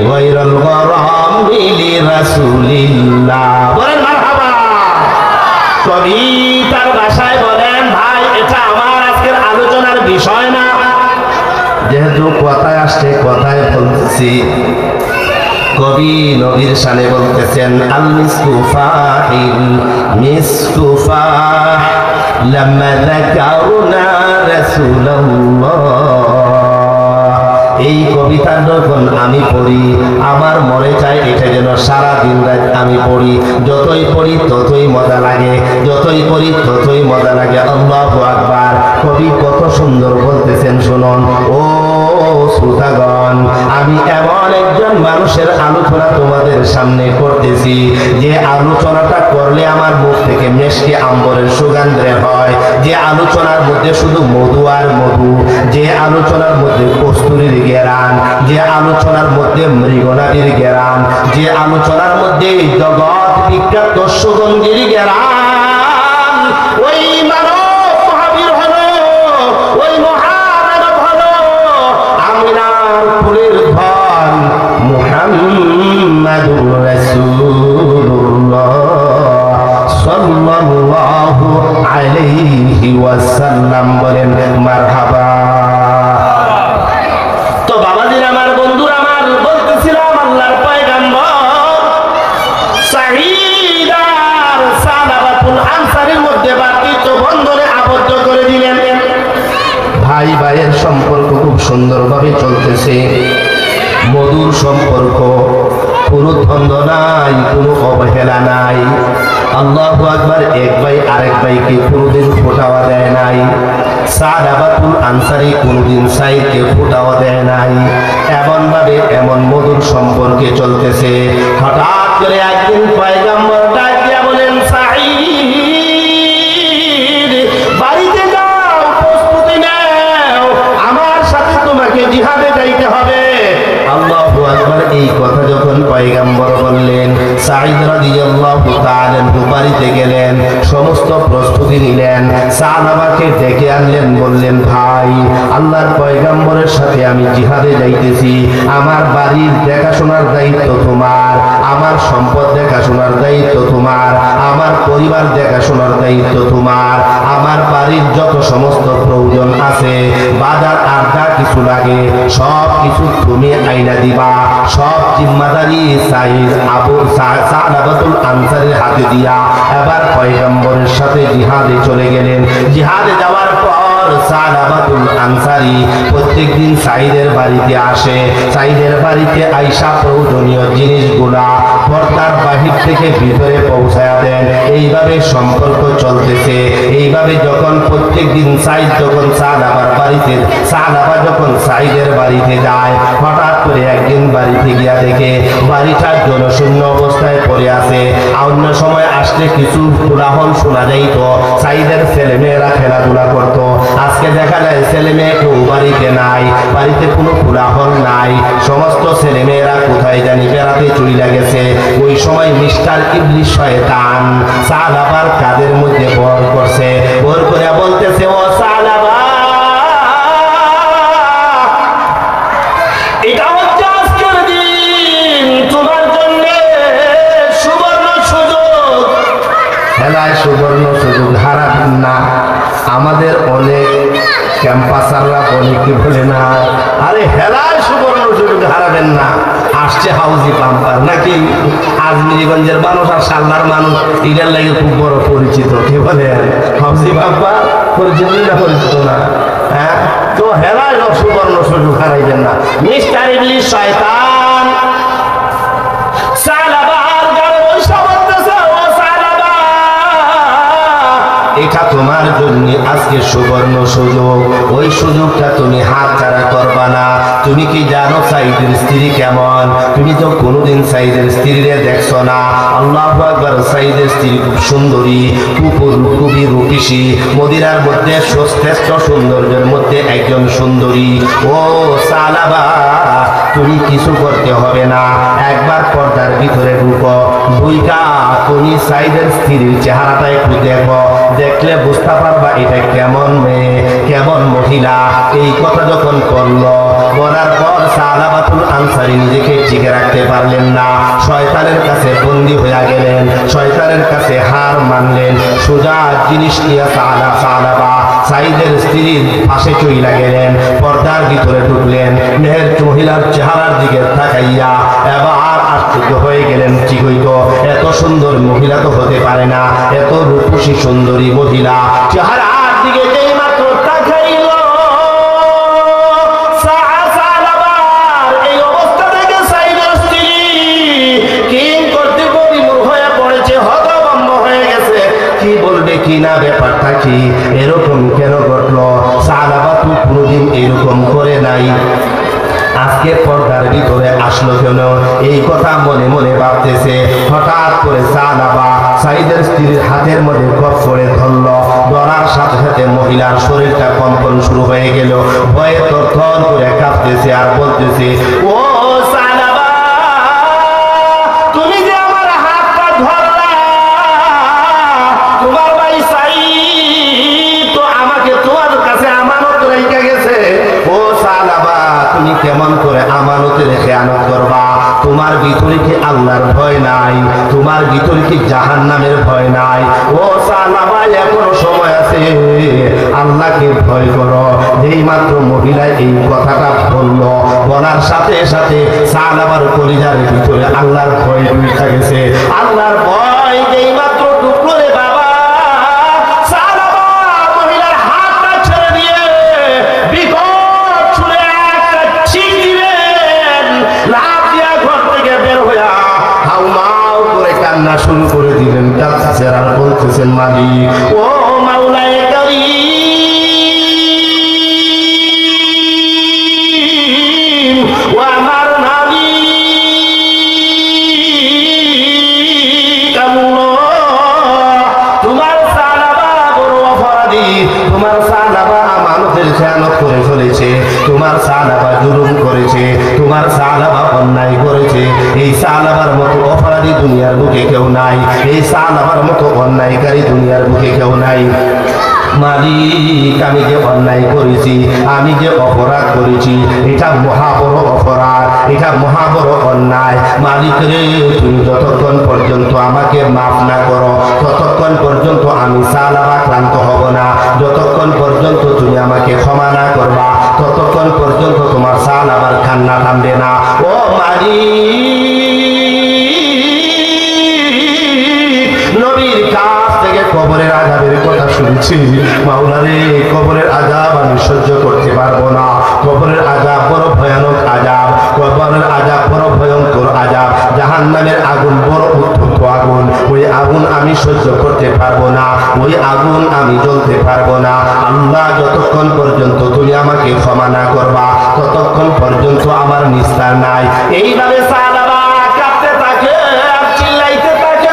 গায়রাল গরামি লিরাসূলিল্লাহ। বলেন মারহাবা। কবি তার ভাষায় বলেন, ভাই এটা আমার আজকের আলোচনার বিষয় না, যেহেতু কথায় আসছে কথায় বলতেছি। কবি নবীর শানে বলতেছেন, আল মিসকুফাহিল মিসকুফাহ লাম্মা যাকারনা রাসূলুল্লাহ। এই কবিতা যখন আমি পড়ি আমার মনে চায় এটা যেন সারা দিন রাত আমি পড়ি। যতই পড়ি ততই মজা লাগে, যতই পড়ি ততই মজা লাগে। আল্লাহু আকবার। কবি কত সুন্দর বলতেছেন শুনুন। ও শ্রোতাগণ, আমি এমন একজন মানুষের আলোচনা তোমাদের সামনে করতেছি যে আলোচনাটা করলে আমার মুখ থেকে মেশকে আম্বরের সুগন্ধে হয়, যে আলোচনার মধ্যে শুধু মধু আর মধু, যে আলোচনার মধ্যে কস্তুরীর গেরান, যে আলোচনার মধ্যে মৃগনাদির গেরান, যে আলোচনার মধ্যে জগৎ বিখ্যাত সুগন্ধির গেরান, ওই মানব মহাবীর হলো, ওই মহামানব হলো আমিনার ফুলের ধন মুহাম্মাদুর রাসূলুল্লাহ সাল্লাল্লাহু আলাইহি ওয়াসাল্লাম। বলেন মারহাবা। তো বাবাজির আমার, বন্ধুরা আমার, বলতেছিলাম আল্লাহর পয়গম্বর সাঈদ আর সালাবাতুল আনসারীর মধ্যে বাতৃত্ব বন্ধনে আবদ্ধ করে দিলেন। ভাই ভাইয়ের সম্পর্ক খুব সুন্দরভাবে চলতেছে, মধুর সম্পর্ক, কোনো দ্বন্দ্ব নাই, কোনো অবহেলা নাই। আল্লাহু আকবার। এক ভাই আরেক ভাইকে কোনোদিন ফোটাওয়া দেয় নাই। সালাবাতুল আনসারী কোনোদিন সাঈদকে ফোটাওয়া দেয় নাই। এমন ভাবে এমন মধুর সম্পর্কে চলতেছে। হঠাৎ করে একদিন পয়গম্বর ডাক দিয়া বলেন, সাঈদ বাড়িতে যাও, প্রস্তুতি নাও, আমার সাথে তোমাকে জিহাদে যাইতে হবে। আল্লাহু আকবার। এই কথা যখন পয়গম্বর বললেন, সাঈদ রাদিয়াল্লাহু তাআলা বাড়িতে গেলেন, সমস্ত প্রস্তুতি নিলেন, সাহাবাকে ডেকে আনলেন, বললেন, ভাই আল্লাহর পয়গম্বরের সাথে আমি জিহাদে যাইতেছি, আমার বাড়ির দেখাশোনার দায়িত্ব তোমার, আমার সম্পদ দেখাশোনার দায়িত্ব তোমার, আমার পরিবার দেখাশোনার দায়িত্ব তোমার, আমার বাড়ির যত সমস্ত প্রয়োজন আছে, বাজার আর যা কিছু লাগে সব কিছু তুমি আইনা দিবা। সব জিম্মাদারি সাঈদ আবু সালাবাতুল আনসারীর হাতে দিয়া এবার পয়গম্বরের সাথে জিহাদে চলে গেলেন। জিহাদে যাওয়ার পর সালাবাতুল আনসারী প্রত্যেকদিন সাঈদের বাড়িতে আসে। সাঈদের বাড়িতে আইসা প্রয়োজনীয় জিনিসগুলা পর্দার বাহির থেকে ভিতরে পৌঁছায়া দেন। এইভাবে সম্পর্ক চলতেছে। এইভাবে যখন প্রত্যেকদিন সাঈদ যখন সালাবার বাড়িতে, সালাবা যখন সাঈদের বাড়িতে যায়, হঠাৎ করে একদিন বাড়িতে গিয়া দেখে বাড়িটা জনশূন্য অবস্থায় পড়ে আছে। অন্য সময় আসলে কিছু কোলাহল শোনা যাইত, সাঈদের ছেলে মেয়েরা খেলাধুলা করত। আজকে দেখা যায় ছেলে মেয়ে কেউ বাড়িতে নাই, বাড়িতে কোনো কোলাহল নাই, সমস্ত ছেলে মেয়েরা কোথায় জানি বেড়াতে চলে গেছে। ওই সময় মিস্টার ইবলিস শয়তান সালাবার কাদের মধ্যে ভর করছে, ভর করে বলতেছে, ও সালাবা হেলায় সুবর্ণ সুযোগ হারাবেন না। আমাদের অনেক ক্যাম্পাসাররা বলে কি বলে না, আরে হেলায় সুবর্ণ সুযোগ হারাবেন না। আসছে হাউজি পাম্পার নাকি আজমিরিগঞ্জের মানুষ আর সাল্লার মানুষ, এটার লাগে খুব বড় পরিচিত। কি বলে হাউজি পাম্পার পরিচিত না পরিচিত না? হ্যাঁ, তো হেলায় সুবর্ণ সুযোগ হারাইবেন না। মিস্টার ইবলিস শয়তান এটা তোমার জন্য আজকে সুবর্ণ সুযোগ। ওই সুযোগটা তুমি হাতছাড়া করবা না। তুমি কি জানো সাইদের স্ত্রী কেমন? তুমি তো কোনোদিন সাইদের স্ত্রীরে দেখছো না। আল্লাহু আকবার, সাইদের স্ত্রী খুব সুন্দরী, খুবই রূপসী, মদিনার মধ্যে শ্রেষ্ঠ সৌন্দর্যের মধ্যে একজন সুন্দরী। ও সালাবা, তুমি কিছু করতে হবে না, একবার পর্দার ভিতরে ঢুকো, ঢুইকা তুমি সাইদের স্ত্রীর চেহারাটা একটু দেখো, দেখলে বুঝতে পারবা এটা কেমন মেয়ে, কেমন মহিলা। এই কথা যখন করলো, বলার পর সালাবাতুল আনসারী নিজেকে টিকে রাখতে পারলেন না, শয়তানের কাছে বন্দী হয়ে গেলেন, শয়তানের কাছে হার মানলেন। সোজা জিনিস নিয়ে সালাবা সাইদের স্ত্রীর পাশে চইলা গেলেন, পর্দার ভিতরে ঢুকলেন, মেয়ের মহিলার চেহারার দিকে তাকাইয়া এবার আশ্চর্য হয়ে গেলেন। ঠিক হইতো, এত সুন্দর মহিলা তো হতে পারে না, এত রূপসী সুন্দরী মহিলা চেহারার দিকে যেই মাত্র তাকাইল, এই অবস্থা থেকে সাইদের স্ত্রী কিং করতে বিমূঢ় হয়ে পড়েছে, হতভম্ব হয়ে গেছে। কি বলবে কি না, ব্যাপারটা কি, এরকম কেন ঘটলো? সালাবা তো কোনোদিন এরকম করে নাই, আজকে পর্দার ভিতরে আসলো কেন? এই কথা মনে মনে ভাবতেছে। হঠাৎ করে সালাবা সাইদের স্ত্রীর হাতের মধ্যে কপ করে ধরল, ধরার সাথে সাথে মহিলার শরীরটা কম্পন শুরু হয়ে গেল, ভয়ে থরথর করে কাঁপতেছে আর বলতেছে, ও সালাবা, তুমি যে আমার হাতটা ধরলা, তোমার ভাই সাইদ তো আমাকে তোমার কাছে আমানত রেখে গেছে। ও সালাবা, তুমি কেমন করে আমানতে রেখে আনত করবা? তোমার ভিতরে কি আল্লাহর ভয় নাই? তোমার ভিতরে কি জাহান্নামের ভয় নাই? ও সালাবা, এখনো সময় আছে, আল্লাহকে ভয় করো। যেই মাত্র মহিলা এই কথাটা বলল, বলার সাথে সাথে সালাবার কলিজার ভিতরে আল্লাহর ভয় ঢুকে গেছে। আল্লাহর ভয় যেই মাত্র ঢুকলো রে বাবা, সালাবা মহিলার হাতটা ছেড়ে দিয়ে বিকট ছুঁড়ে একটা ছিক দিলেন, লাফ দিয়া ঘর থেকে বের হইয়া হাউমাউ করে কান্না শুরু করে দিলেন, কাঁদতেছেন আর বলতেছেন, মালিক, ও মাওলায়ে কারীম, ও আমার মালিক আল্লাহ, তোমার সালাবা বড় অপরাধী, তোমার সালাবা আমানতের খেয়ানত করে ফেলেছে, তোমার সালাবা জুলুম করেছে, তোমার সালাবা অন্যায় করেছে। এই সালাবার মতো অপরাধী দুনিয়ার বুকে কেউ নাই, এই সালাবার মতো অন্যায়কারী দুনিয়ার বুকে কেউ নাই। মালিক, আমি যে অন্যায় করেছি, আমি যে অপরাধ করেছি, এটা মহাবড় অপরাধ, এটা মহাবড় অন্যায়। মালিক রে, তুমি যতক্ষণ পর্যন্ত আমাকে মাফ না করো, ততক্ষণ পর্যন্ত আমি সালাবা ক্লান্ত হব না। যতক্ষণ পর্যন্ত তুমি আমাকে ক্ষমা না করবা, ততক্ষণ পর্যন্ত তোমার সালাবার কান্না থামবে না। ও মালিক, নবীর কাছ থেকে কবরের আযাবের কথা শুনছি, মাওলা রে, কবরের আযাব আমি সহ্য করতে পারবো না। কবরের আযাব বড় ভয়ানক আযাব, কবরের আযাব বড় ভয়ঙ্কর আযাব, জাহান্নামের আগুন বড় উত্তপ্ত আগুন, ওই আগুন আমি সহ্য করতে পারবো না, ওই আগুন আমি জ্বলতে পারবো না। আল্লাহ, যতক্ষণ পর্যন্ত তুমি আমাকে ক্ষমা না করবা, ততক্ষণ পর্যন্ত আমার নিস্তার নাই। এইভাবে সালাবা কাঁদতে থাকে আর চিল্লাইতে থাকে,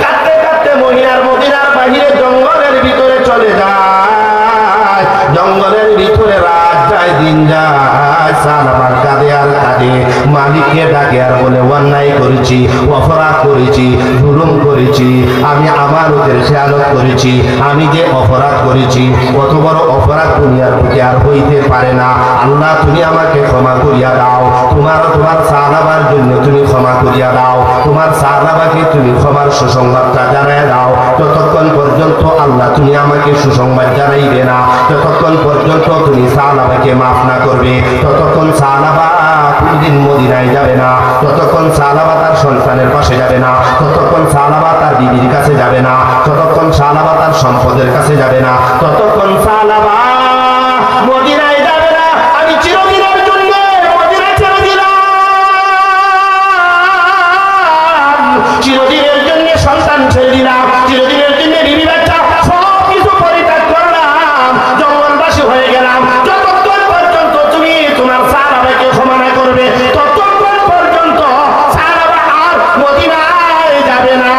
কাঁদতে কাঁদতে মহিলার মদিনার বাহিরে জঙ্গলের ভিতরে চলে যায়, জঙ্গলের ভিতরে রাত যায়, দিন যায়, সালাবার কাঁদে আর কাঁদে, মালিককে ডাকে আর বলে, অন্যায় করেছি করেছি, অপরাধ করেছি, জুলুম করেছি, আমি আমানতের খেয়ালত করেছি, আমি যে অপরাধ করেছি, কত বড় অপরাধ দুনিয়ার বুকে আর হইতে পারে না। আল্লাহ তুমি আমাকে ক্ষমা করিয়া দাও, তোমার সাহাবার জন্য তুমি ক্ষমা করিয়া দাও, তোমার সাহাবাকে তুমি ক্ষমার সুসংবাদটা জানাই দাও। যতক্ষণ পর্যন্ত আল্লাহ তুমি আমাকে সুসংবাদ জানাইবে না, যতক্ষণ পর্যন্ত তুমি সাহাবাকে মাফ না করবে, ততক্ষণ সাহাবা কোনদিন মদিনায় যাবে না, ততক্ষণ সাহাবা তার সন্তানের পাশে যাবে না, ততক্ষণ সাহাবা তার বিবির কাছে যাবে না, ততক্ষণ সাহাবা তার সম্পদের কাছে যাবে না, ততক্ষণ সাহাবা মদিনায় যাবে না। আমি চিরদিনের জন্য মদিনা ছেড়ে দিলাম, চিরদিনের জন্য সন্তান ছেড়ে দিলাম, চিরদিনের জন্য বিবি বাচ্চা সব কিছু পরিত্যাগ করলাম, জঙ্গলবাসী হয়ে গেলাম। যতক্ষণ পর্যন্ত তুমি তোমার সাহাবাকে ক্ষমা না করবে, ততক্ষণ পর্যন্ত সাহাবা আর মদিনায় যাবে না।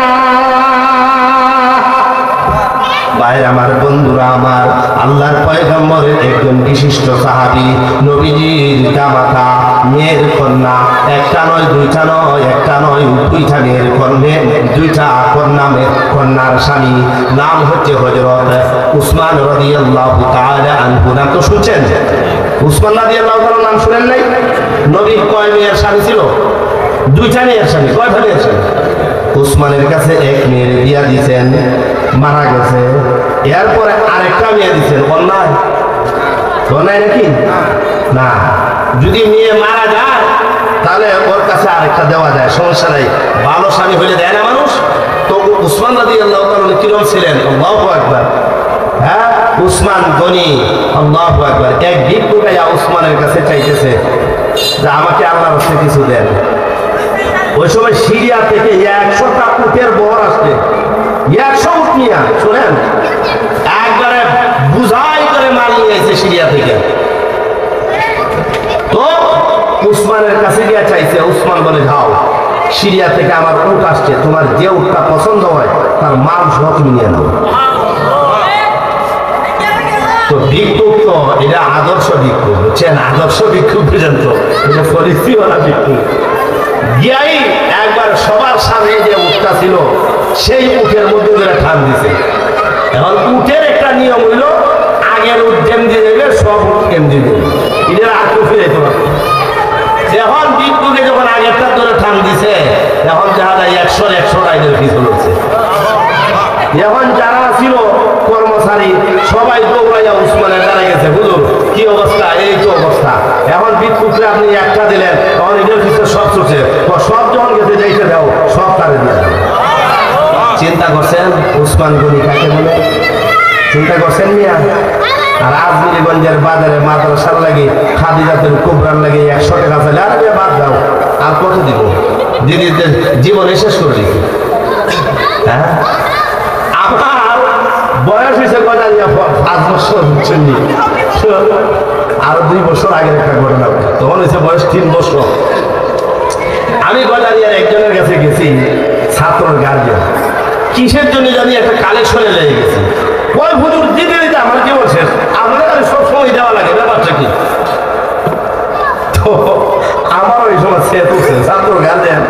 ভাই আমার, বন্ধুরা আমার, আল্লাহর পয়গম্বরের একজন বিশিষ্ট সাহাবী, নবীজির জামাতা, মেয়ের কন্যা, একটা নয় দুইটা নয়, একটা নয় দুইটা মেয়ের কন্যা, দুইটা কন্যার স্বামী, নাম হচ্ছে হযরত উসমান রাদিয়াল্লাহু তাআলা আনহু। নাম তো শুনছেন? উসমান রাদিয়াল্লাহু তাআলা নাম শুনেন নাই? নবীর কয় মেয়ের স্বামী ছিল? দুইটা মেয়ের স্বামী। কয়টা মেয়ের স্বামী? উসমানের কাছে এক মেয়ের বিয়া দিয়েছেন, মারা গেছে, এরপরে আরেকটা মেয়ে দিচ্ছেন। অন্যায় অন্যায় নাকি না? যদি মেয়ে মারা যায় তাহলে ওর কাছে আরেকটা দেওয়া যায়, সমস্যা নাই, ভালো স্বামী হইলে দেয় না মানুষ। তো উসমান রাদিয়াল্লাহু তাআলা কিরকম ছিলেন? আল্লাহু আকবার। হ্যাঁ, উসমান গনি, আল্লাহু আকবার। এক ভিক্ষুক উসমানের কাছে চাইতেছে যে আমাকে আল্লাহর রাস্তায় কিছু দেন। ওই সময় সিরিয়া থেকে 100টা উটের বহর আসছে, 100 উট নিয়ে, শোনেন, একবারে বুঝাই করে মাল নিয়ে এসে সিরিয়া থেকে। তো উসমানের কাছে গিয়ে চাইছে, উসমান বলে যাও, সিরিয়া থেকে আমার উট আসছে, তোমার যে উটটা পছন্দ হয় তার মাল সহ তুমি নিয়ে নাও। তো ভিক্ষুক তো এটা আদর্শ ভিক্ষুক, বুঝছেন? আদর্শ ভিক্ষুক বুঝেন তো, এটা পরিস্থিতিওয়ালা ভিক্ষুক। গিয়াই একবার সবার সামনে যে উটটা ছিল সেই উটের মধ্যে ধরে ঠান দিছে। এখন উটের একটা নিয়ম হইল, আগের উট কেমদি দেবে, সব উট কেমদি দেবে, এদের আটকে ফিরে তোমার। এখন ভিক্ষুকে যখন আগেরটা ধরে ঠান দিছে, এখন দেখা যায় 100 এদের পিছু হচ্ছে। এখন যারা ছিল কর্মচারী সবাই দৌড়াইয়া উসমানের দ্বারা গেছে, হুজুর কি অবস্থা? এই তো অবস্থা। এখন ভিক্ষুকে আপনি একটা দিলেন, তখন এদের পিছনে সব চলছে, সব যখন গেছে যেতে দাও, সব তারে দিয়ে দেবে। চিন্তা করছেন উসমান গনি কাকে বলে? চিন্তা করছেন মিয়া? আর আজমিরগঞ্জের বাজারে মাদ্রাসার লাগে, খাদিজাতুল কুবরার লাগে 100 টাকা চাইলে, আর বাদ দাও, আর কত দিব? দিদিদের জীবনে শেষ করে দিচ্ছি। হ্যাঁ, আমার বয়স হয়েছে কয়টা? 5 বছর হচ্ছেন, আরো 2 বছর আগের একটা ঘটনা, তখন হয়েছে বয়স 3 বছর। আমি গজারিয়ার একজনের কাছে গেছি, ছাত্রর গার্জিয়ান, কিসের জন্য জানি একটা কালেকশনে লেগে গেছে। ওই হুজুর দিতে দিতে আমার কি বলছে, আপনাদের সব সময় দেওয়া লাগে, ব্যাপারটা কি? তো আমার ওই সময় সে তুলছে, ছাত্রর গার্জিয়ান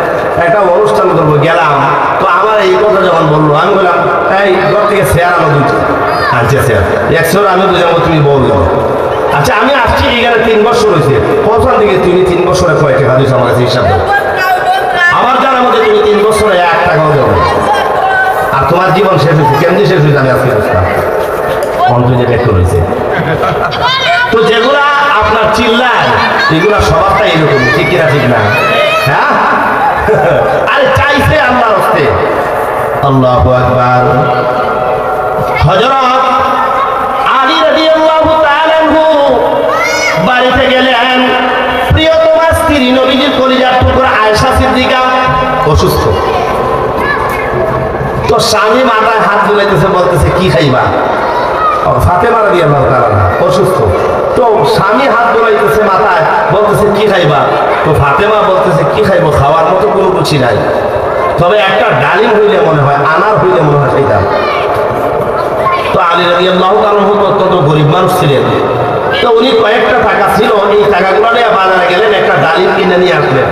একটা অনুষ্ঠান করবো, গেলাম। তো আমার এই কথা যখন বললো, আমি বললাম এই ঘর থেকে শেয়ার আনো 2টা। আচ্ছা স্যার, 100 আমি বুঝলাম তুমি বলবো। আচ্ছা, আমি আসছি এখানে 3 বছর হয়েছে, প্রথম দিকে তুমি 3 বছরে কয় টাকা দিয়েছো আমার কাছে হিসাব? আমার জানার মধ্যে তুমি 3 বছরে 1 টাকাও দেবো, আর তোমার জীবন শেষ হয়েছে। কেমনি শেষ হয়েছে আমি আজকে বুঝতাম, অন্তরে ব্যক্ত হয়েছে। তো যেগুলা আপনার চিল্লায়, এগুলা স্বভাবটা এরকম, ঠিক কিনা ঠিক না? হ্যাঁ, আরে চাইছে আল্লাহর হস্তে। আল্লাহু আকবার। হযরত আলী রাদিয়াল্লাহু তাআলা আনহু বাড়িতে গেলেন, প্রিয়তমা স্ত্রী নবীজির কলিজার টুকরা আয়েশা সিদ্দিকা অসুস্থ। তো স্বামী মাথায় হাত বুলাইতেছে, বলতেছে কি খাইবা? ফাতেমা রাদিয়াল্লাহু তাআলা অসুস্থ। তো স্বামী হাত বুলাইতেছে মাথায়, বলতেছে কি খাইবা? তো ফাতেমা বলতেছে কি খাইবো, খাওয়ার মতো কোনো কিছু নাই, তবে একটা ডালিম হইলে মনে হয়, আনার হইলে মনে হয় সেইটা। তো আলী রাদিয়াল্লাহু তাআলা অত্যন্ত গরিব মানুষ ছিলেন। তো উনি কয়েকটা টাকা ছিল, এই টাকাগুলো নিয়ে বাজারে গেলেন, একটা ডালিম কিনে নিয়ে আসলেন।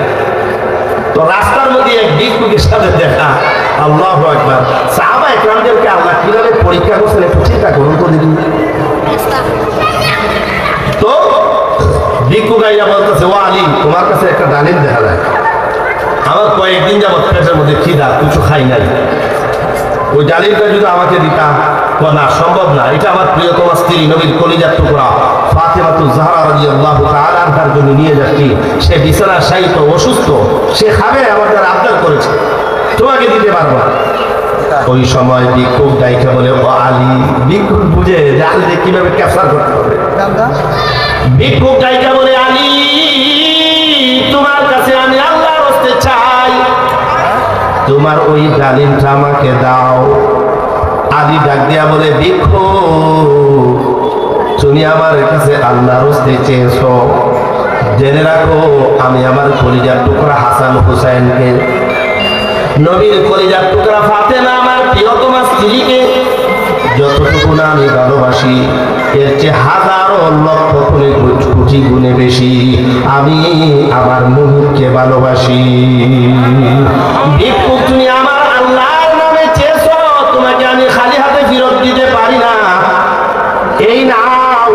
তো রাস্তার মধ্যে এক ভিক্ষুকের সাথে দেখা। আল্লাহু আকবার। সাহাবা একরামদেরকে আল্লাহ কিভাবে পরীক্ষা করছেন একটু চিন্তা করুন তো দেখুন। তো ভিক্ষুক আইয়া বলতেছে, ও আলী, তোমার কাছে একটা ডালিম দেখা যায়। আমার কয়েকদিন যাবত পেটের মধ্যে খিদা, কিছু খাই নাই, ওই ডালিমটা যদি আমাকে দিতাম। না, সম্ভব না, এটা আমার প্রিয়তমা স্ত্রী নবীর কলিজার টুকরা ফাতেমাতুজ জাহরা রাদিয়াল্লাহু তাআলা আনহার জন্য নিয়ে যাচ্ছি। সে বিছানায় শায়িত, অসুস্থ, সে খাবে, আমাদের আবদার করেছে, তোমাকে দিতে পারবো না। ওই সময় ভিক্ষুক ডাইকে বলে, ও আলী। ভিক্ষুক বুঝে যে আলীকে কিভাবে ক্যাপচার করতে হবে। ভিক্ষুক ডাইকে বলে, আলী, তোমার কাছে আমি আল্লাহর হস্তে চাই, তোমার ওই ডালিমটা আমাকে দাও। আলী ডাক দিয়া বলে, ভিক্ষুক, তুমি আমার কাছে আল্লাহর হস্তে চেয়েছো, জেনে রাখো আমি আমার কলিজার টুকরা হাসান হুসাইনকে, নবীর কলিজার টুকরা ফাতেমা আমার প্রিয়তমা স্ত্রীকে যতটুকু না আমি ভালোবাসি, এর চেয়ে হাজারো লক্ষ কোটি গুণে বেশি আমি আমার মুহুরকে ভালোবাসি। ভিক্ষুক, তুমি আমার আল্লাহর নামে চেয়েছো, তোমাকে আমি খালি হাতে ফেরত দিতে পারি না। এই না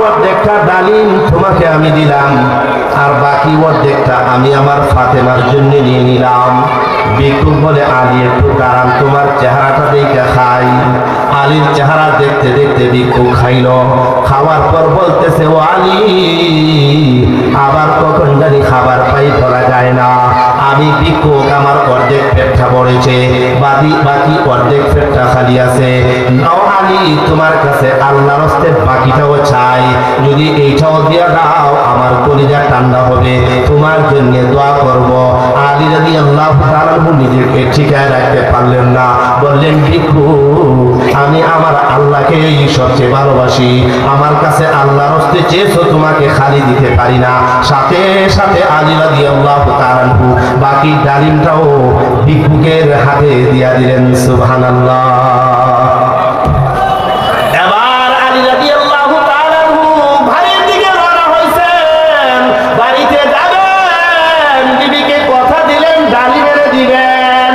অর্ধেকটা ডালিম তোমাকে আমি দিলাম, আর বাকি অর্ধেকটা আমি আমার ফাতেমার জন্য নিয়ে নিলাম। ভিক্ষুক বলে, আলী একটু দাঁড়ান, তোমার চেহারাটা দেখে খাই। আলীর চেহারা দেখতে দেখতে ভিক্ষুক খাইল। খাওয়ার পর বলতেছে, ও আলী, আবার কখন জানি খাবার পাই ধরা যায় না। আমি ভিক্ষুক, আমার অর্ধেক পেটটা পড়েছে, বাকি অর্ধেক পেটটা খালি আছে। নাও আলী, তোমার কাছে আল্লাহর হস্তে বাকিটাও চাই, যদি এইটাও দিয়া দাও আমার কলিজা ঠান্ডা হবে, তোমার জন্য দোয়া করব। আলী রাদিয়াল্লাহু তাআলা নিজেকে ঠিকায় রাখতে পারলেন না, বললেন, ভিক্ষুক, আমি আমার আল্লাহকে সবচেয়ে ভালোবাসি, আমার কাছে আল্লাহর হস্তে চেয়েছো, তোমাকে খালি দিতে পারি না। সাথে সাথে আলী রাদিয়াল্লাহু তাআলা বাকি ডালিমটাও ভিক্ষুকের হাতে দিয়া দিলেন। সুবহানাল্লাহ। এবার আলী রাদিয়াল্লাহু তাআলা বাড়ির দিকে রওনা হইছেন, বাড়িতে যাবেন, বিবিকে কথা দিলেন ডালিম এনে দিবেন।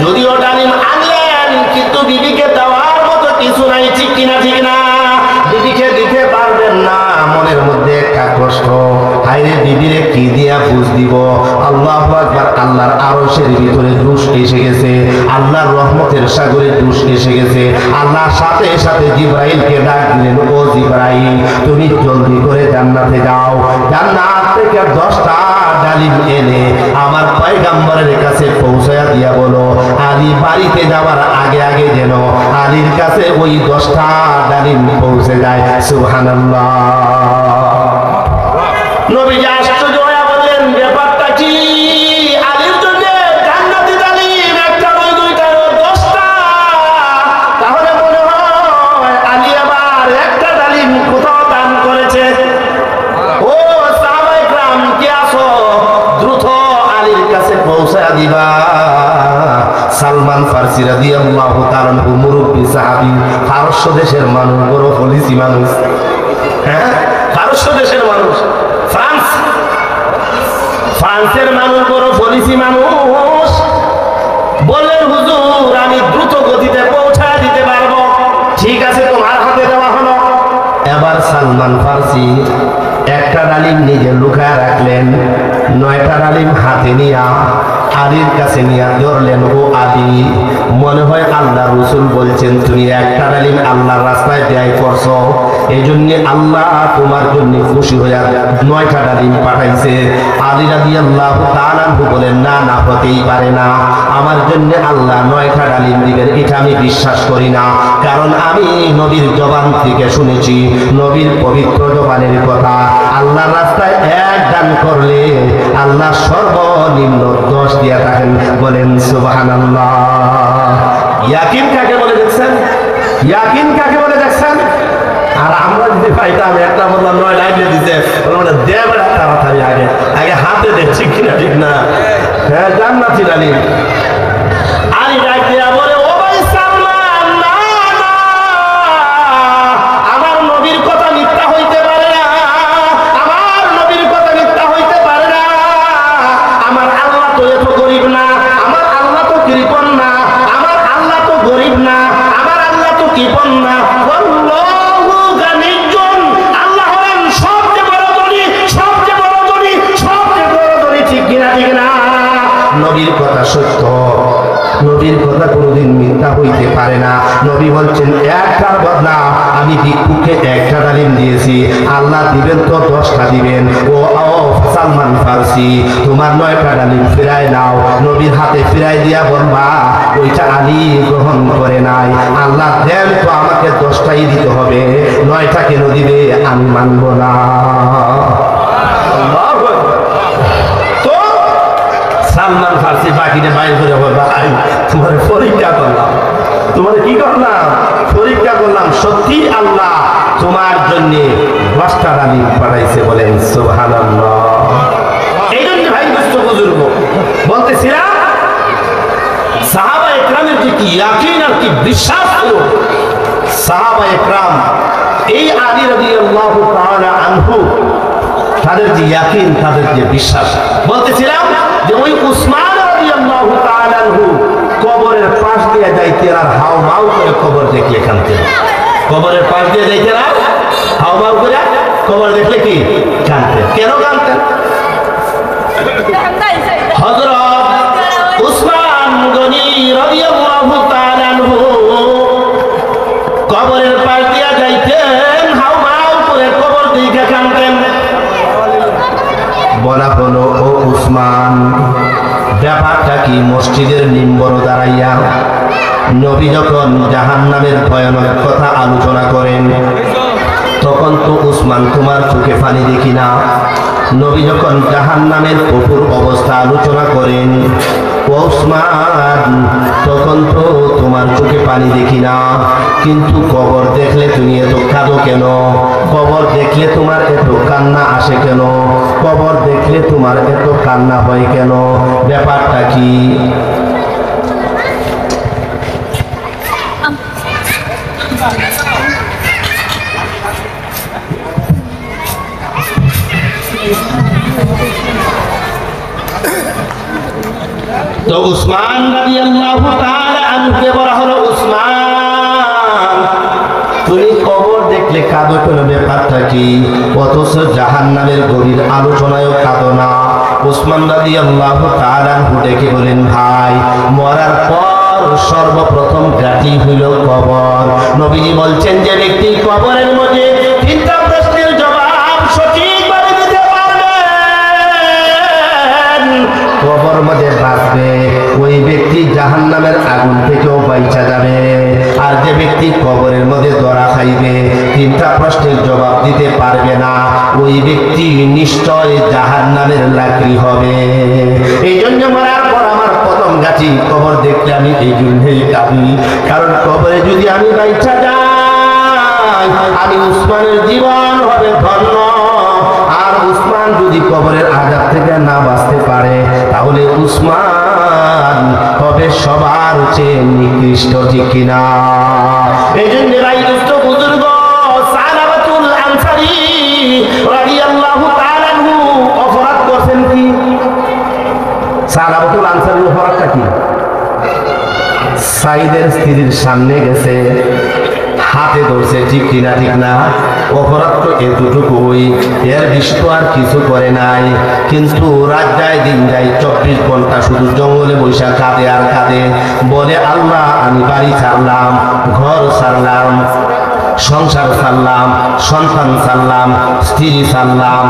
যদিও ডালিম আনলেন, কিন্তু বিবিকে দেওয়ার মতো কিছু নাই, ঠিক কিনা? ঠিক না? বিবিকে দিতে পারবেন না, মনের মধ্যে একটা কষ্ট, হায়রে বিবিরে কি দিয়া বুঝ দিব। আল্লাহু আকবার। আল্লাহর আরশের ভিতরে জুস এসে গেছে, আল্লাহর রহমতের সাগরে জুস এসে গেছে। আল্লাহ সাথে সাথে জিবরাইলকে ডাক দিলেন, ও জিবরাইল, তুমি জলদি করে জান্নাতে যাও, জান্নাত থেকে 10টা ডালিম এনে আমার পয়গম্বরের কাছে পৌঁছায়া দিয়া বলো, আলী বাড়িতে যাওয়ার আগে আগে যেন আলীর কাছে ওই 10টা ডালিম পৌঁছে যায়। সুবহানাল্লাহ। নবীজি আশ্চর্য হয়ে বললেন, ব্যাপারটা কি? আলীর জন্য জান্নাতি ডালিম একটা নয়, দুইটা নয়, 10টা। তাহলে মনে হয় আলী আবার একটা ডালিম কোথাও দান করেছে। ও সাহাবায়ে কেরাম, কি আছো? দ্রুত আলীর কাছে পৌঁছায়া দিবা। সালমান ফারসি রাদিয়াল্লাহু তাআলা মুরব্বী সাহাবী, ফারস্য দেশের মানুষ, বড় ফলিসি মানুষ। হ্যাঁ, ফারস্য দেশের মানুষ, ফ্রান্সের মানুষ, বড় ফলিসি মানুষ। বললেন, হুজুর, আমি দ্রুত গতিতে পৌঁছা দিতে পারবো। ঠিক আছে, তোমার হাতে দেওয়া হলো। এবার সালমান ফারসি একটা ডালিম নিজে লুকায় রাখলেন, 9টা ডালিম হাতে নিয়া আলীর কাছে নিয়ে ধরলেন। ও আলী, মনে হয় আল্লাহ রাসূল বলছেন তুমি একটা ডালিম আল্লাহর রাস্তায় ব্যয় করছো, এই জন্য আল্লাহ তোমার জন্য খুশি হইয়া 9টা ডালিম পাঠাইছে। আলী রাদিয়াল্লাহু তাআলা বলেন, না না, হতেই পারে না, আমার জন্য আল্লাহ 9টা ডালিম দিবেন এটা আমি বিশ্বাস করি না। কারণ আমি নবীর জবান থেকে শুনেছি, নবীর পবিত্র জবানের কথা, আল্লাহর রাস্তায় এক দান করলে আল্লাহ সর্বনিম্ন 10 দিয়া থাকেন। বলেন সুবহানাল্লাহ। ইয়াকিন কাকে বলে দেখছেন? ইয়াকিন কাকে বলে দেখছেন? আর আমরা যদি পাইতাম, একটা বললাম 9 লাইনে দিতে, বললাম দেব তাড়াতাড়ি, আগে আগে হাতে দেখছি কিনা, ঠিক না? হ্যাঁ, জান্নাতি ডালিম। আলী ডাক দিয়া বলে, ও ভাই সালমান, না না, আমার নবীর কথা মিথ্যা হইতে পারে না, আমার নবীর কথা মিথ্যা হইতে পারে না, আমার আল্লাহ তো এত গরিব না। না, আমার আল্লাহ তো কৃপণ না। আল্লাহু গানিয়্যুন, আল্লাহ হলেন সবচেয়ে বড় ধনী, সবচেয়ে বড় ধনী, সবচেয়ে বড় ধনী। ঠিক কিনা? ঠিক না? নবীর কথা সত্য, নবীর কথা কোনোদিন মিথ্যা হইতে পারে না। নবী বলছেন একটার বদলা আমি ভিক্ষুককে একটা ডালিম দিয়েছি, আল্লাহ দিবেন তো 10টা দিবেন। ও সালমান ফারসি, তোমার 9টা ডালিম ফিরাই নাও। নবীর হাতে ফিরাই দিয়া বলবা ওইটা আলী গ্রহণ করে নাই, আল্লাহ দেন তো আমাকে 10টাই দিতে হবে, 9টা কেন দিবে? আমি মানব না। তো সালমান ফারসি বাকিটা বাইর করে ভাই তোমার পরীক্ষা করলাম, তোমার কি করলাম? পরীক্ষা করলাম। সত্যি আল্লাহ তোমার জন্য 10টা ডালিম পাঠাইছে। বলেন সুবহানাল্লাহ। এই জন্য ভাই দুষ্ট বুজুর্গ বলতেছিলাম সাহাবা একরামের যে কি ইয়াকিন আর কি বিশ্বাস ছিল। সাহাবা একরাম এই আলী রাদিয়াল্লাহু তাআলা আনহু, তাদের যে ইয়াকিন, তাদের যে বিশ্বাস। বলতেছিলাম যে ওই উসমান রাদিয়াল্লাহু তাআলা আনহু কবরের পাশ দিয়ে যাইতেন আর হাউ মাউ করে কবর দেখলে কাঁদতেন। কবরের পাশ দিয়ে যাইতেন আর হাউ মাউ করে কবর দেখলে কি কাঁদতেন। কেন কাঁদতেন? হযরত উসমান গনি রাদিয়াল্লাহু তাআলা আনহু কবরের পাশ দিয়ে যাইতেন, হাউ মাউ করে কবর দেখে কাঁদতেন। বলা হলো ও উসমান, ব্যাপারটা কি? মসজিদের মিম্বর দাঁড়াইয়া নবী যখন জাহান্নামের ভয়ানক কথা আলোচনা করেন, তখন তো উসমান তোমার চোখে পানি দেখি না। নবী যখন জাহান্নামের কঠোর অবস্থা আলোচনা করেন, ও উসমান তখন তো তোমার চোখে পানি দেখি না, কিন্তু কবর দেখলে তুমি এত কাঁদো কেন? কবর দেখলে তোমার এত কান্না আসে কেন? কবর দেখলে তোমার এত কান্না হয় কেন? ব্যাপারটা কি? তো উসমান রাদিয়াল্লাহু তাআলা আনহুকে বলা হলো উসমান তুমি কবর দেখলে কাঁদো কেন? ব্যাপারটা কি? অথচ জাহান্নামের গভীর আলোচনায়ও কাঁদো না। উসমান রাদিয়াল্লাহু তাআলা আনহু ডেকে বলেন ভাই, মরার পর সর্বপ্রথম ঘাঁটি হইল কবর। নবীজি বলছেন যে ব্যক্তি কবরের মধ্যে 3টা প্রশ্নের জবাব সঠিকভাবে দিতে পারবে, কবর মধ্যে বাঁচবে, ওই ব্যক্তি জাহান্নামের আগুন থেকেও বাইচা যাবে। আর যে ব্যক্তি কবরের মধ্যে ধরা খাইবে, 3টা প্রশ্নের জবাব দিতে পারবে না, ওই ব্যক্তি নিশ্চয় জাহান্নামের লাকড়ি হবে। এই জন্য মরার পর আমার প্রথম গাছি কবর দেখলে আমি এই জন্যই কাঁদি, কারণ কবরে যদি আমি বাইচা যাই, আমি উসমানের জীবন হবে ধন্য। আর উসমান যদি কবরের আযাব থেকে না বাঁচতে পারে, তাহলে উসমান হবে সবার চেয়ে নিকৃষ্ট। ঠিক কিনা? এই জন্য ভাই দুষ্ট বুজুর্গ সালাবাতুল আনসারী রাদিয়াল্লাহু তাআলা আনহু অপরাধ করছেন কি? সালাবাতুল আনসারীর অপরাধটা কি? সাইদের স্ত্রীর সামনে গেছে, হাতে ধরছে। ঠিক কিনা? ঠিক না? অপরাধ তো এতটুকুই, এর বেশি তো আর কিছু করে নাই। কিন্তু রাত যায় দিন যায়, 24 ঘন্টা শুধু জঙ্গলে বৈশা কাঁদে আর কাঁদে। বলে আল্লাহ আমি বাড়ি ছাড়লাম, ঘর ছাড়লাম, সংসার ছাড়লাম, সন্তান ছাড়লাম, স্ত্রী ছাড়লাম,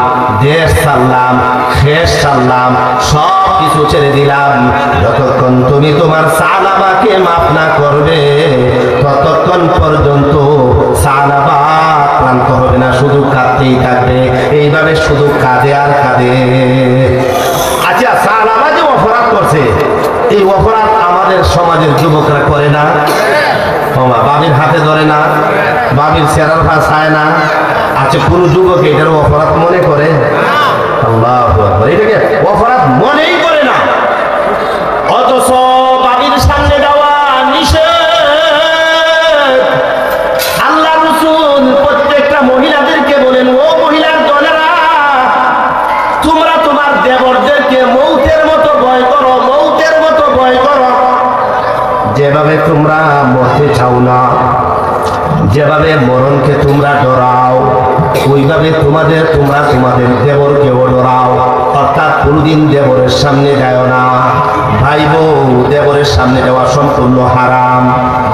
দেশ ছাড়লাম, খেস ছাড়লাম, সব কিছু ছেড়ে দিলাম। যতক্ষণ তুমি তোমার সালাবাকে মাফ না করবে, ততক্ষণ পর্যন্ত সালাবা ক্লান্ত হবে না, শুধু কাঁদতেই থাকবে। এইভাবে শুধু কাঁদে আর কাঁদে। আচ্ছা, সালাবা যে অপরাধ করছে, এই অপরাধ আমাদের সমাজের যুবকরা করে না? বাবির হাতে ধরে না, বাবির চেরার পা ছায় না। আচ্ছা, কোন যুবক এটার অপরাধ মনে করে? আল্লাহু আকবার, এটাকে অপরাধ মনেই করে না। অথচ বাবির সামনে যাওয়া নিষেধ। আল্লাহ রাসূল প্রত্যেকটা মহিলাদেরকে বলেন, ও মহিলার দলেরা, তোমরা তোমার দেবরদেরকে মৌতের মতো ভয় করো, মৌতের মতো ভয় করো। যেভাবে তোমরা মরতে চাও না, যেভাবে মরণকে তোমরা ডরাও, ওইভাবে তোমরা তোমাদের দেবরকেও ডরাও। অর্থাৎ কোনদিন দেবরের সামনে যায় না। ভাই বউ দেবরের সামনে যাওয়া সম্পূর্ণ হারাম।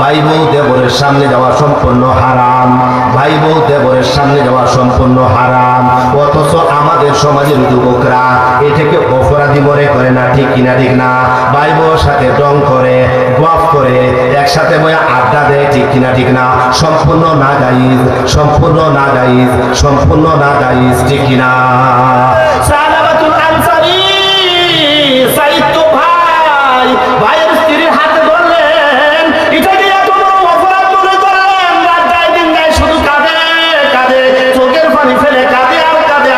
ভাই বউ দেবরের সামনে যাওয়া সম্পূর্ণ হারাম। ভাই বউ দেবরের সামনে যাওয়া সম্পূর্ণ হারাম। অথচ আমাদের সমাজের যুবকরা এটাকে অপরাধী মনে করে না, ঠিক কিনা ঠিক না? ভাই বউর সাথে ডং করে, গপ করে, একসাথে বয়ে আড্ডা দেয়, ঠিক কিনা ঠিক না? সম্পূর্ণ না জায়েজ, সম্পূর্ণ না জায়েজ, সম্পূর্ণ না জায়েজ, ঠিক কিনা? সালাবাতুল আনসারী সাইদ তো ভাই, ভাইয়ের স্ত্রীর হাতে ধরলেন, এটাকে এত বড় অপরাধ মনে করলেন। রাত যায় দিন যায় শুধু কাঁদে কাঁদে, চোখের পানি ফেলে কাঁদে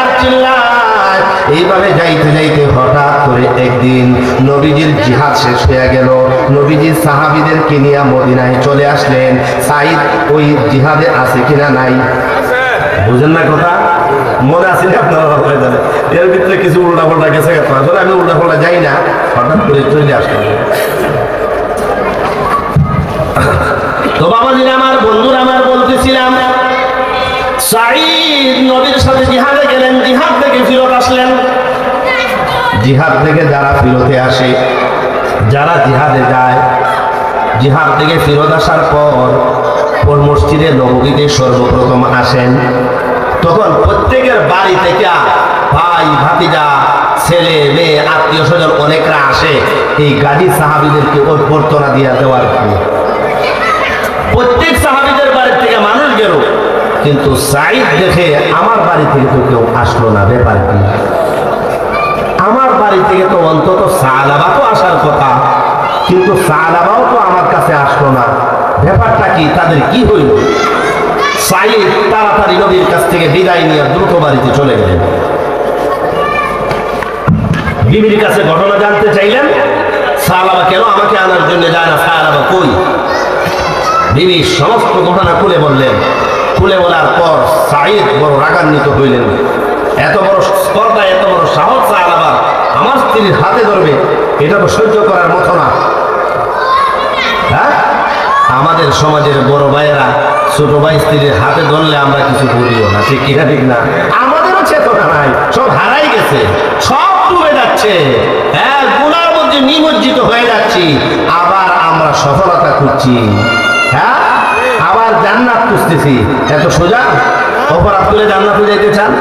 আর চিল্লায়। এইভাবে যাইতে যাইতে হঠাৎ করে একদিন নবীজির জিহাদ শেষ হয়ে গেল। নবীজি সাহাবীদেরকে নিয়ে মদিনায় চলে আসলেন। সাইদ ওই জিহাদে আছে কিনা নাই বুঝেন না কথা? মনে আছে না আপনারা? এর ভিতরে কিছু উল্টা পাল্টা গেছে, আসলে আমি উল্টা পাল্টা যাই না, হঠাৎ করে চলে আসলাম। তো বাবাজিরা আমার, বন্ধুরা আমার, বলতেছিলাম সাঈদ নবীর সাথে জিহাদে গেলেন, জিহাদ থেকে ফিরত আসলেন। জিহাদ থেকে যারা ফিরতে আসে, যারা জিহাদে যায়, জিহাদ থেকে ফিরত আসার পর মসজিদে নববীতে সর্বপ্রথম আসেন। তখন প্রত্যেকের বাড়ি থেকে ভাই ভাতিজা ছেলে মেয়ে আত্মীয় স্বজন অনেকরা আসে এই গাজী সাহাবীদেরকে অভ্যর্থনা দিয়ে দেওয়ার জন্য। প্রত্যেক সাহাবীদের বাড়ি থেকে মানুষ গেল, কিন্তু সাঈদ দেখে আমার বাড়ি থেকে তো কেউ আসলো না, ব্যাপার কি? আমার বাড়ি থেকে তো অন্তত সালাবা তো আসার কথা, কিন্তু সালাবাও তো আমার কাছে আসলো না, ব্যাপারটা কি? তাদের কি হইল? সাঈদ তাড়াতাড়ি নবীর কাছ থেকে বিদায় নিয়ে দ্রুত বাড়িতে চলে গেলেন। বিবির কাছে ঘটনা জানতে চাইলেন, সালাবা কেন আমাকে আনার জন্য যায় না, সালাবা কই? বিবি সমস্ত ঘটনা খুলে বললেন। খুলে বলার পর সাঈদ বড় রাগান্বিত হইলেন। এত বড় স্পর্ধা, এত বড় সাহস সালাবা আমার স্ত্রীর হাতে ধরবে, এটা তো সহ্য করার মতো না। হ্যাঁ, আমাদের সমাজের বড় ভাইয়েরা ছোট ভাই স্ত্রীর হাতে ধরলে আমরা কিছু বলিও না, ঠিক কিনা ঠিক না? আমাদেরও চেতনা নাই, সব হারাই গেছে, সব ডুবে যাচ্ছে, হ্যাঁ, গুনার মধ্যে নিমজ্জিত হয়ে যাচ্ছি। আবার আমরা সফলতা খুঁজছি, হ্যাঁ, আবার জান্নাত খুঁজতেছি। এত সোজা? অপরাধ করে জান্নাতে যাইতে চান?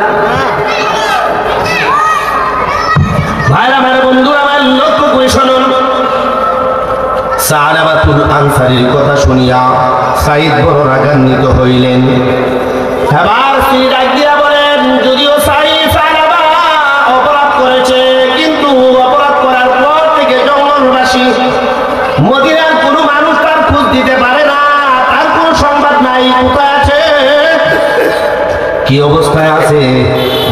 ভাইরা ভাইরা, বন্ধুরা আমার, লক্ষ্য করে শুনুন। সালাবাতুল আনসারীর কথা শুনিয়া সাঈদ বড় রাগান্বিত হইলেন। এবার স্ত্রী ডাক দিয়া বলেন, যদিও সালাবা অপরাধ করেছে, কিন্তু অপরাধ করার পর থেকে জঙ্গলবাসী মদিনার কোনো মানুষ তার খোঁজ দিতে পারে না, তার কোনো সংবাদ নাই, কোথায় আছে, কি অবস্থায় আছে।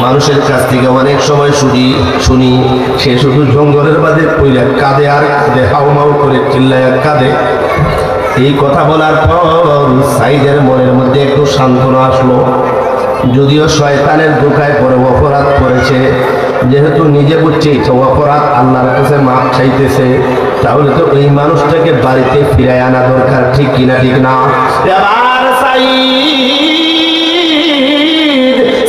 মানুষের কাছ থেকে অনেক সময় শুনি সে শুধু জঙ্গলের বাদে পইলা কাঁদে আর কাঁদে, হাউমাউ করে চিল্লায় কাঁদে। এই কথা বলার পর সাঈদের মনের মধ্যে একটু সান্ত্বনা আসলো। যদিও শয়তানের ধোঁকায় পড়ে অপরাধ করেছে, যেহেতু নিজে বুঝছে এটা অপরাধ, আল্লাহর কাছে মাপ চাইতেছে, তাহলে তো ওই মানুষটাকে বাড়িতে ফিরায় আনা দরকার, ঠিক কিনা ঠিক না? এবার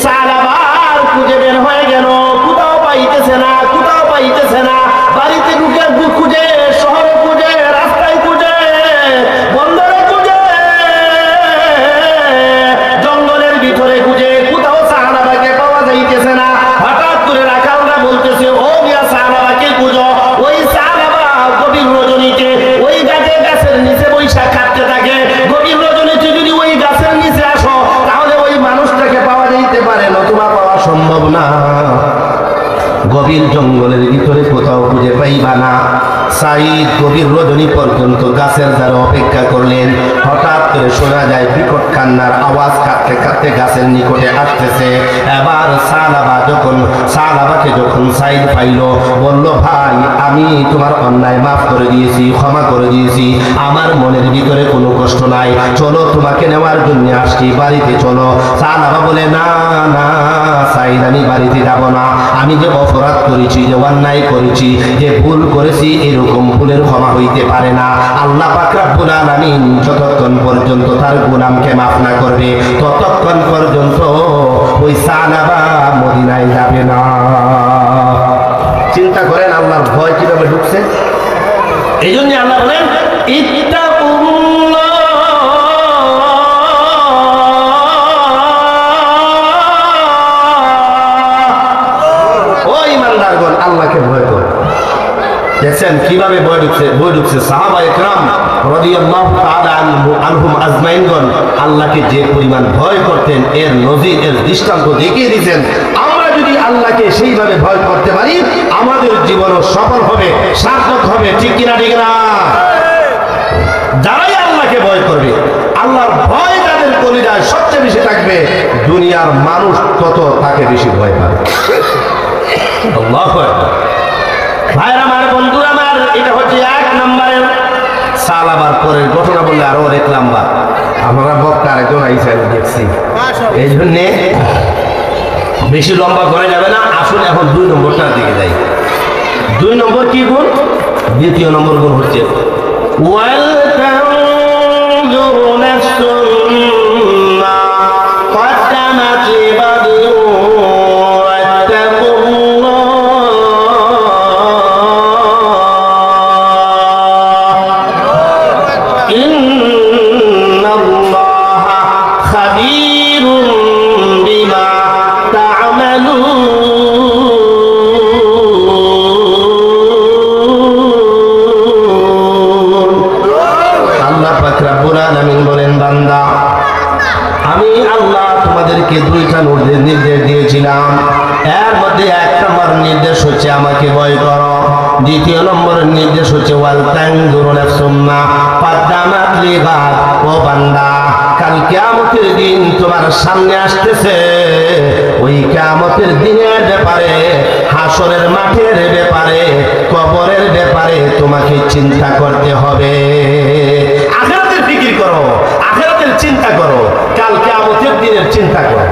সালাবার খুঁজে বের হয়ে গেল, কোথাও পাইতেছে না, কোথাও পাইতেছে না। বাড়িতে ঢুকে খুঁজে, শহরে খুঁজে, রাস্তায় খুঁজে, বন্দরে খুঁজে, জঙ্গলের ভিতরে খুঁজে, কোথাও সাহাবাকে পাওয়া যাইতেছে না। হঠাৎ করে রাখালরা বলতেছে, ও মিয়া সাহাবাকে খুঁজো। ওই সাহাবা গভীর রজনীতে ওই গাছের নিচে বৈশা খাটতে থাকে। গভীর রজনীতে যদি ওই গাছের নিচে আসো, তাহলে ওই মানুষটাকে পাওয়া যাইতে পারে, নতুবা পাওয়া সম্ভব না। গভীর জঙ্গলের ভিতরে কোথাও খুঁজে পাইবা না। সাঈদ গভীর রজনী পর্যন্ত গাছের দ্বারা অপেক্ষা করলেন। হঠাৎ হঠাৎ করে শোনা যায় বিকট কান্নার আওয়াজ, কাঁদতে কাঁদতে গাছের নিকটে আসতেছে। এবার সালাবাকে যখন সাইদ পাইল, বলল ভাই আমি তোমার অন্যায় মাফ করে দিয়েছি, ক্ষমা করে দিয়েছি, আমার মনের ভিতরে কোনো কষ্ট নাই, চলো তোমাকে নেওয়ার জন্য আসছি, বাড়িতে চলো। সালাবা বলে না না সাইদ, আমি বাড়িতে যাব না, আমি যে অপরাধ করেছি, যে অন্যায় করেছি, যে ভুল করেছি, এরকম ভুলের ক্ষমা হইতে পারে না। আল্লাহ পাক রব্বুল আলামিন যতক্ষণ পর্যন্ত তার গোলামকে মাফ না করবে ততক্ষণ পর্যন্ত ওই সালাবা মদিনায় যাবে না। চিন্তা করেন আল্লাহর ভয় কিভাবে ঢুকছে। এই জন্য আল্লাহ বলেন ইত্তাকুল্লাহ, ও ঈমানদারগণ আল্লাহকে ভয় করো। দেখছেন কিভাবে বই ঢুকছে। সাহাবায়ে কেরাম রাদিয়াল্লাহু তাআলা আনহুম আজমাইনগণ আল্লাহকে যে পরিমাণ ভয় করতেন, এর নজির, এর দৃষ্টান্ত দেখিয়ে দিয়েছেন। আমরা যদি আল্লাহকে সেইভাবে ভয় করতে পারি, আমাদের জীবনও সফল হবে, সার্থক হবে। ঠিক কিনা ঠিক না? যারাই আল্লাহকে ভয় করবে, আল্লাহর ভয় যাদের কলিজায় সবচেয়ে বেশি থাকবে, দুনিয়ার মানুষ তত তাকে বেশি ভয় পাবে। আল্লাহু আকবার। ভাইরা আমার, বন্ধুরা আমার, এটা হচ্ছে 1 নম্বরের। সালাবার পরের ঘটনা বললে আরো অনেক লম্বা, আপনারা বক্তা আরেকজন আইসা দেখছি, এই জন্যে বেশি লম্বা করে যাবে না। আসলে এখন 2 নম্বরটার দিকে যাই। 2 নম্বর কি গুণ? দ্বিতীয় নম্বর গুণ হচ্ছে নির্দেশ দিয়েছিলাম। এর মধ্যে 1 নম্বর নির্দেশ হচ্ছে আমাকে ভয় করো। দ্বিতীয় নম্বরের নির্দেশ হচ্ছে ওয়াল তানজুরু নাফসুম মা কদ্দামাত লিগাদ। ও বান্দা, কাল কিয়ামতের দিন তোমার সামনে আসতেছে। ওই কিয়ামতের দিনের ব্যাপারে, হাসরের মাঠের ব্যাপারে, কবরের ব্যাপারে তোমাকে চিন্তা করতে হবে। আখিরাতের ফিকির করো, আখিরাতের চিন্তা করো, কাল কিয়ামতের দিনের চিন্তা করো।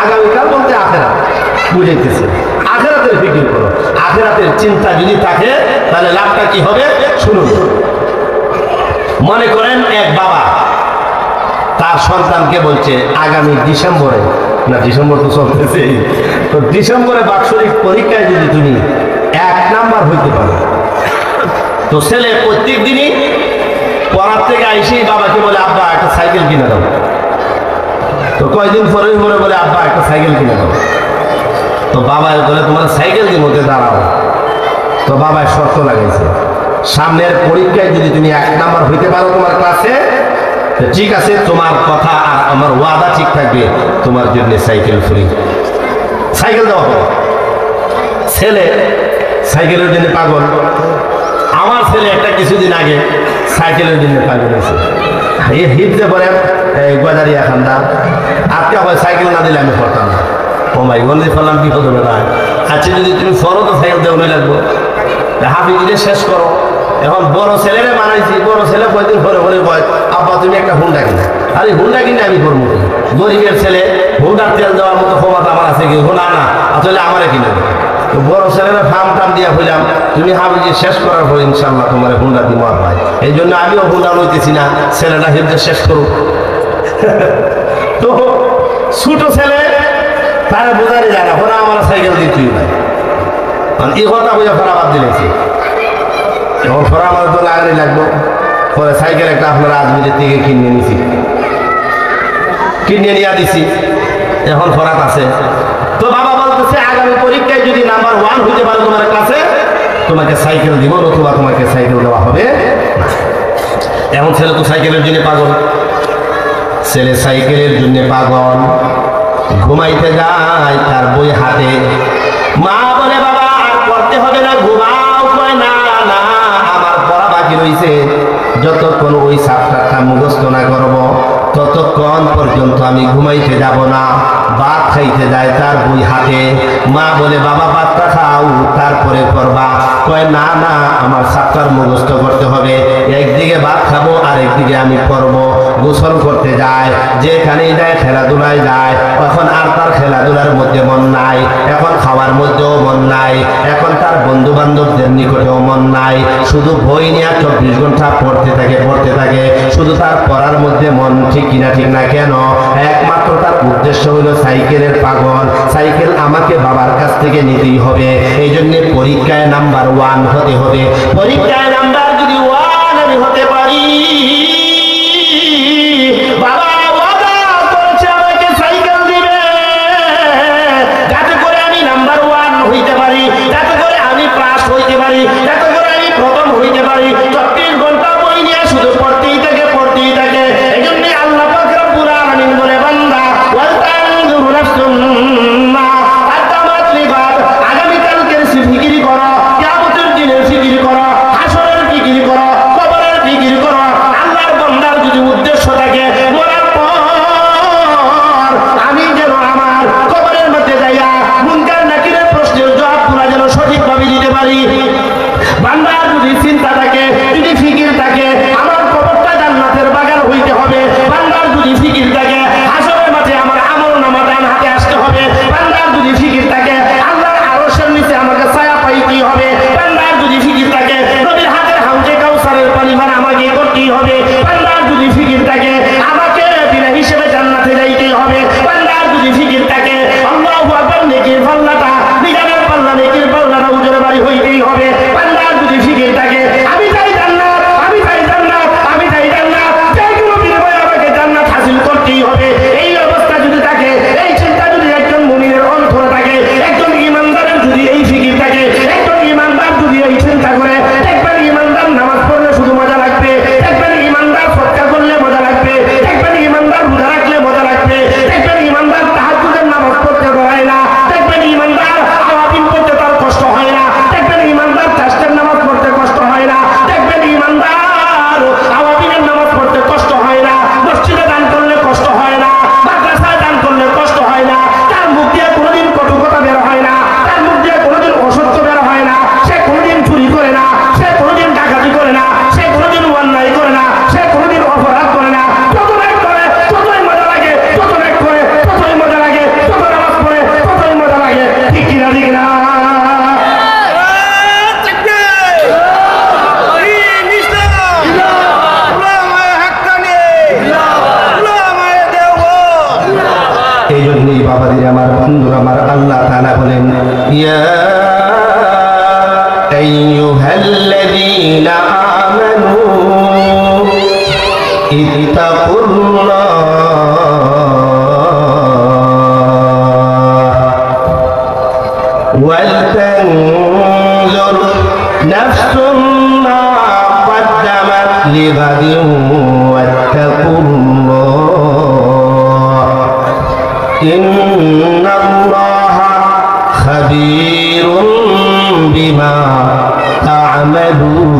আগামীকাল বলতে আখেরাত বুঝাইতেছে। আখেরাতের ফিকির করো, আখেরাতের চিন্তা যদি থাকে তাহলে লাভটা কি হবে শুনুন। মনে করেন এক বাবা তার সন্তানকে বলছে আগামী ডিসেম্বরে, না ডিসেম্বর তো চলতেছে, তো ডিসেম্বরে বাৎসরিক পরীক্ষায় যদি তুমি 1 নাম্বার হইতে পারো, তো ছেলে প্রত্যেক দিনই পড়ার থেকে আইসেই বাবাকে বলে আব্বা একটা সাইকেল কিনে দাও। তো কয়দিন পরে বলে আব্বা একটা সাইকেল কিনে দাও। তো বাবা বলে তোমার সাইকেল দিয়ে মধ্যে দাঁড়াও। তো বাবায় শর্ত লাগাইছে, সামনের পরীক্ষায় যদি তুমি 1 নাম্বার হইতে পারো তোমার ক্লাসে, তো ঠিক আছে, তোমার কথা আর আমার ওয়াদা ঠিক থাকবে, তোমার জন্য সাইকেল ফ্রি, সাইকেল দেওয়া হবে। ছেলে সাইকেলের জন্য পাগল। আমার ছেলে একটা কিছুদিন আগে সাইকেলের জন্য পাগল হয়েছে। হিপতে পরে গজারিয়া খান্দা আজকে হয় সাইকেল না দিলে আমি পড়তাম না। ও ভাই গন্দি ফেললাম কি হতো না। আচ্ছা যদি তুমি ফরো তো সাইকেল দেওয়া লাগবো, হাফিজে শেষ করো। এখন বড় ছেলেরে বানাইছি, বড় ছেলে কয়েকদিন পরে বলে কয় আব্বা তুমি একটা হুন্ডা কিনে। আরে হুন্ডা কিনে আমি করবো, গরিবের ছেলে হুন্ডার তেল দেওয়ার মতো ক্ষমতা আমার আছে কি? হুন্ডা না, আসলে আমারে কিনে দেবে। তো বড় ছেলেরা ফার্ম টাম দিয়া হইলাম, তুমি হাফিজে শেষ করার পর ইনশাল্লাহ তোমার হুন্ডা দিব ভাই। এই জন্য আমিও হুন্ডা লইতেছি না, ছেলেটা হিফজে শেষ করুক। তো ছোট ছেলে তারা বোঝারে যায় না, ওরা আমার সাইকেল দিতেই নাই। এই কথা বুঝে ফেরা বাদ দিলেছি। এখন ফেরা আমার তো লাগানি লাগবো। পরে সাইকেল একটা আপনারা আজমিরের থেকে কিনে নিছি, কিনে নিয়ে দিছি, এখন ফরাত আছে। তো বাবা বলতেছে আগামী পরীক্ষায় যদি নাম্বার 1 হইতে পারো তোমার কাছে, তোমাকে সাইকেল দিব, নতুবা তোমাকে সাইকেল দেওয়া হবে। এখন ছেলে তো সাইকেলের জন্য পাগল, ছেলে সাইকেলের জন্য পাগল। ঘুমাইতে যায় তার বই হাতে, মা বলে বাবা আর পড়তে হবে না, ঘুমাও। কয় না না, আমার পড়া বাকি রয়েছে, আমি ঘুমাইতে যাব না। ভাত খাইতে যায় তার বই হাতে, মা বলে বাবা ভাতটা খাও তারপরে করবা। কয় না না, আমার সাতটার মুখস্থ করতে হবে, একদিকে ভাত খাবো আর একদিকে আমি করব। গোসল করতে যায়, যেখানেই যায় খেলাধুলায় যায়, এখন আর তার খেলাধুলার মধ্যে মন নাই, এখন খাওয়ার মধ্যেও মন নাই, এখন তার বন্ধু বান্ধবদের নিকটেও মন নাই, শুধু বই নিয়ে 24 ঘন্টা পড়তে থাকে, শুধু তার পড়ার মধ্যে মন। ঠিক কিনা ঠিক না? কেন? একমাত্র তার উদ্দেশ্য হলো সাইকেলের পাগল, সাইকেল আমাকে বাবার কাছ থেকে নিতেই হবে। এই জন্য পরীক্ষায় নাম্বার 1 হতে হবে। পরীক্ষায় নাম্বার যদি 1 আমি হতে পারি, বাবা ওয়াদা করেছে আমাকে সাইকেল দিবে, যাতে করে আমি নাম্বার 1 হইতে পারি, যাতে করে আমি পাস হইতে পারি, যাতে করে আমি প্রথম হইতে পারি। 24 ঘন্টা বই নিয়ে শুধু পড়তেই থাকে। এই জন্য আল্লাহ পাক রব্বুল আলামিন বলে, বান্দা ওয়াল তানজুরু নাফসুম মা কাদ্দামাত লিগাদ, আগামীকালকের ফিকির করো, কিয়ামতের দিনের ফিকির করো, হাসরের ফিকির করো, কবরের ফিকির করো। আল্লাহর বান্দার যদি উদ্দেশ্য থাকে মরার পর আমি যেন আমার কবরের মধ্যে যাইয়া মুনকার নাকিরের প্রশ্নের জবাবগুলো যেন সঠিকভাবে দিতে পারি। বান্দার যদি চিন্তা থাকে, যদি ফিকির থাকে, আমার কবরটা জান্নাতের বাগান হইতে হবে। বান্দার যদি ফিকির থাকে, হাসরের মাঠে আমার আমলনামা ডান হাতে আসতে হবে। বান্দার যদি ফিকির থাকে, আল্লাহর আরশের নিচে আমাকে ছায়া পাইতেই হবে। বান্দার যদি ফিকির থাকে, নবীর হাতের হাউজে কাউসারের পানি পান আমাকে করতেই হবে। বান্দার যদি ফিকির থাকে, আমাকে বিনা হিসেবে জান্নাতে যাইতেই হবে। বান্দার যদি ফিকির থাকে, আল্লাহু আকবার, নেকির পাল্লাটা, মিজানের পাল্লা, নেকির পাল্লাটা উজরে বাড়ি হইতেই হবে। বান্দার যদি ফিকির থাকে, আমি চাই জান্নাত, আমি চাই জান্নাত, আমি চাই জান্নাত, চাই কোনো বিনিময়ে আমাকে জান্নাত হাসিল করতেই হবে। এই অবস্থা যদি থাকে, এই চিন্তা যদি একজন মুমিনের অন্তরে থাকে, একজন ঈমানদারের যদি এই ফিকির থাকে, একজন ঈমানদার যদি এই চিন্তা করে, দেখবেন ঈমানদার নামাজ পড়লে শুধু মজা লাগবে, দেখবেন ঈমানদার সদকা করলে মজা লাগবে, দেখবেন ঈমানদার রোজা রাখলে মজা লাগবে, দেখবেন ঈমানদার তাহাজ্জুদের নামাজ পড়তে হয় না, দেখবেন ঈমানদার আওয়াবিন পড়তে তার কষ্ট হয় না, দেখবেন ঈমানদার চাষের নামাজ পড়তে কষ্ট হয় না, দেখবেন ঈমানদার আওয়াবিনের নামাজ পড়তে কষ্ট হয় না, মসজিদে দান করলে কষ্ট হয় না, মাদ্রাসায় দান করলে কষ্ট হয় না, তার মুখ দিয়ে কোনোদিন কটু কথা বের হয় না, তার মুখ দিয়ে কোনোদিন অসত্য বের হয় না, সে কোনোদিন চুরি করে না, সে কোনোদিন ডাকাতি করে না, সে কোনোদিন অন্যায় করে না, সে কোনোদিন অপরাধ করে না। যত ন্যাক করে ততই মজা লাগে, যত ন্যাক করে ততই মজা লাগে, যত নামাজ পড়ে ততই মজা লাগে। ঠিক কিনা ঠিক না? এই জন্যই বাবাদের আমার, বন্ধুরা আমার, আল্লাহ তাআলা বলেন, ইয়া আইয়ুহাল্লাযীনা আমানু ইত্তাকুল্লাহ ওয়াল তানজুর নাফসুম মা কদ্দামাত লিগাদিন ওয়াত্তাকুল্লাহ ইন্নাল্লাহা খাবীরুম বিমা তা'মালুন।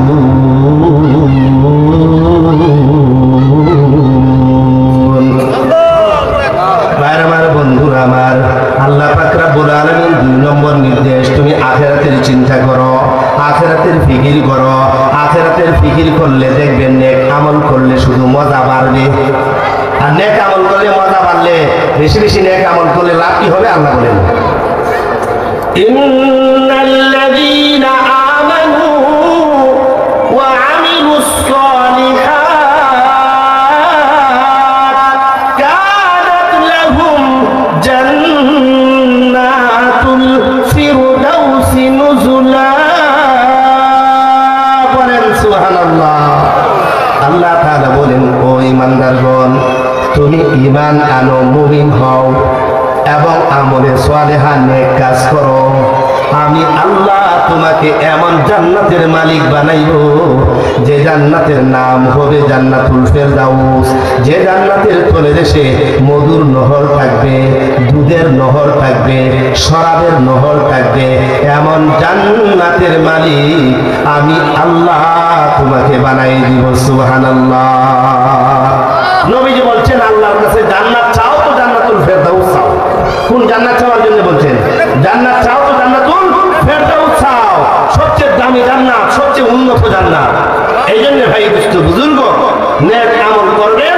আমার বন্ধুরা আমার, আল্লাহ পাক রব্বুল আলামিন 2 নম্বর নির্দেশ, তুমি আখিরাতের চিন্তা করো, আখিরাতের ফিকির করো। আখিরাতের ফিকির করলে দেখবেন নেক আমল করলে শুধু মজা বাড়বে। আর নেক আমল করলে মজা বাড়লে, বেশি বেশি নেক আমল করলে লাভ কি হবে? আল্লাহ বলেন, ইন্নাল্লাযীনা আমানু ওয়া আমিলুস সালিহাত কানাত লাহুম জান্নাতুল ফিরদাউসি নুজুলা। বলেন সুবহানাল্লাহ। আল্লাহ তাআলা বলেন, ও ঈমানদারগণ, তুমি ঈমান আনো, মুমিন হও এবং আমলে সালেহা নেক কাজ করো, আমি আল্লাহ তোমাকে এমন জান্নাতের মালিক বানাইব যে জান্নাতের নাম হবে জান্নাতুল ফেরদাউস, যে জান্নাতের তলদেশে মধুর নহর থাকবে, দুধের নহর থাকবে, শরাবের নহর থাকবে। এমন জান্নাতের মালিক আমি আল্লাহ তোমাকে বানাই দিব। সুবহানাল্লাহ। নবীজি বলছেন, আল্লাহর কাছে জান্নাত চাও, জান্নাত চাও তো জান্নাতুল ফেরদাউস চাও, সবচেয়ে দামি জান্নাত, সবচেয়ে উন্নত জান্নাত। এই জন্য ভাই বুজুর্গ, নেক আমল করবেন,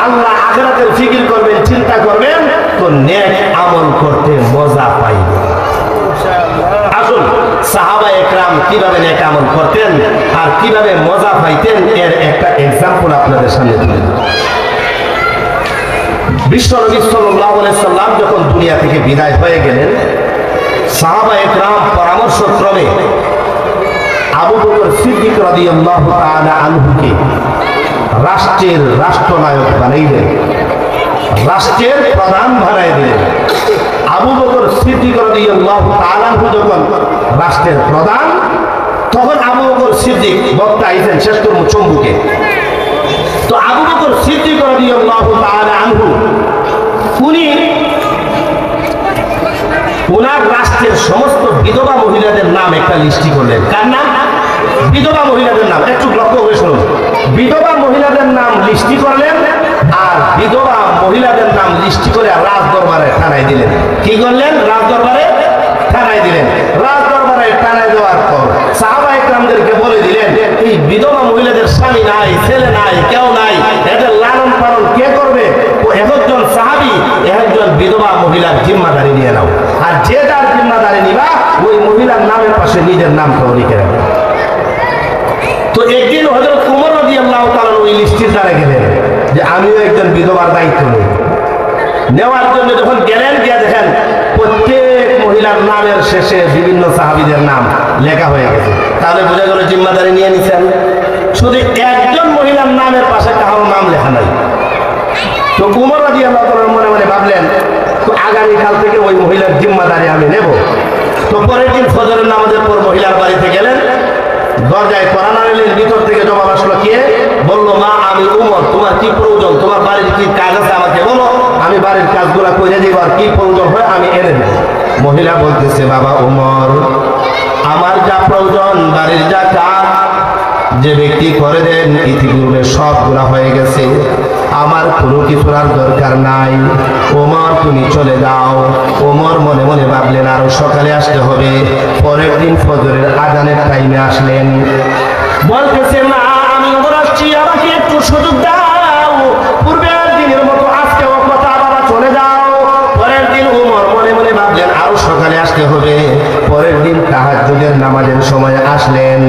আল্লাহ আখিরাতের ফিকির করবেন, চিন্তা করবেন, তো নেক আমল করতে মজা পাইবেন। আসুন সাহাবায়ে কেরাম কিভাবে নেক আমল করতেন আর কিভাবে মজা পাইতেন এর একটা এক্সাম্পল আপনাদের সামনে তুলে ধরি। বিশ্বনবী সাল্লাল্লাহু আলাইহি সাল্লাম যখন দুনিয়া থেকে বিদায় হয়ে গেলেন, সাহাবায়ে কেরাম পরামর্শক্রমে আবু বকর সিদ্দিক রাদিয়াল্লাহু তাআলা আনহুকে রাষ্ট্রের রাষ্ট্রনায়ক বানাইলেন, রাষ্ট্রের প্রধান বানাই দিলেন। আবু বকর সিদ্দিক রাদিয়াল্লাহু তাআলা আনহু যখন রাষ্ট্রের প্রধান, তখন আবু বকর সিদ্দিক বক্তা আইছেন শেষ করব চম্বুকে। তো আবু বকর সিদ্দিক রাদিয়াল্লাহু তাআলা আনহু উনি ওনার রাষ্ট্রের সমস্ত বিধবা মহিলাদের নাম একটা লিস্টি করলেন। কার নাম? বিধবা মহিলাদের নাম। একটু লক্ষ্য করে শুনুন, বিধবা মহিলাদের নাম লিস্টি করলেন, আর বিধবা মহিলাদের নাম লিস্টি করে রাজ দরবারে থানায় দিলেন। কি করলেন? রাজ দরবারে থানায় দিলেন। রাজ দরবারে থানায় দেওয়ার পর সাহাবায়ে কেরামদেরকে বলে দিলেন, এই বিধবা মহিলাদের স্বামী নাই, ছেলে নাই, কেউ নাই, এদের লালন পালন কে করবে? একজন সাহাবী একজন বিধবা মহিলার জিম্মাদারি নিয়ে নাও, আর যে যার জিম্মাদারি নিবা ওই মহিলার নামের পাশে নিজের নামটাও লিখে রাখবে। তো একদিন হযরত ওমর রাদিয়াল্লাহু তাআলা ওই লিস্টের দ্বারা গেলেন যে আমিও একজন বিধবার দায়িত্ব নেই। নেওয়ার জন্য যখন গেলেন, গিয়ে দেখেন প্রত্যেক মহিলার নামের শেষে বিভিন্ন সাহাবীদের নাম লেখা হয়ে গেছে। তাহলে বোঝা গেল জিম্মাদারি নিয়ে নিছেন। শুধু একজন মহিলার নামের পাশে কারোর নাম লেখা নাই। তো ওমর রাদিয়াল্লাহু তাআলা মনে মনে ভাবলেন, তো আগামীকাল থেকে ওই মহিলার জিম্মাদারি আমি নেব। তো পরের দিন ফজরের নামাজের পর মহিলার বাড়িতে গেলেন, দরজায় কড়া নাড়লেন, ভিতর থেকে জবাব আসলো, কে? বললো, মা আমি ওমর, তোমার কি প্রয়োজন, তোমার বাড়ির কি কাজ আছে আমাকে বলো, আমি বাড়ির কাজগুলো করে দিব, আর কি প্রয়োজন হয় আমি এনে দেব। মহিলা বলতেছে, বাবা ওমর, আমার যা প্রয়োজন, বাড়ির যা কাজ যে ব্যক্তি করে দেন ইতিপূর্বে সবগুলা হয়ে গেছে, আমার কোনো কিছুর আর দরকার নাই, ওমর তুমি চলে যাও। ওমর মনে মনে ভাবলেন আরো সকালে আসতে হবে। পরের দিন ফজরের আজানের টাইমে আসলেন, বলতেছে, মা আমি ওমর আসছি, আমাকে একটু সুযোগ দাও, পূর্বের দিনের মতো আজকেও কথা, বাবা চলে যাও। পরের দিন ওমর মনে মনে ভাবলেন আরো সকালে আসতে হবে। পরের দিন তাহাজ্জুদের নামাজের সময় আসলেন,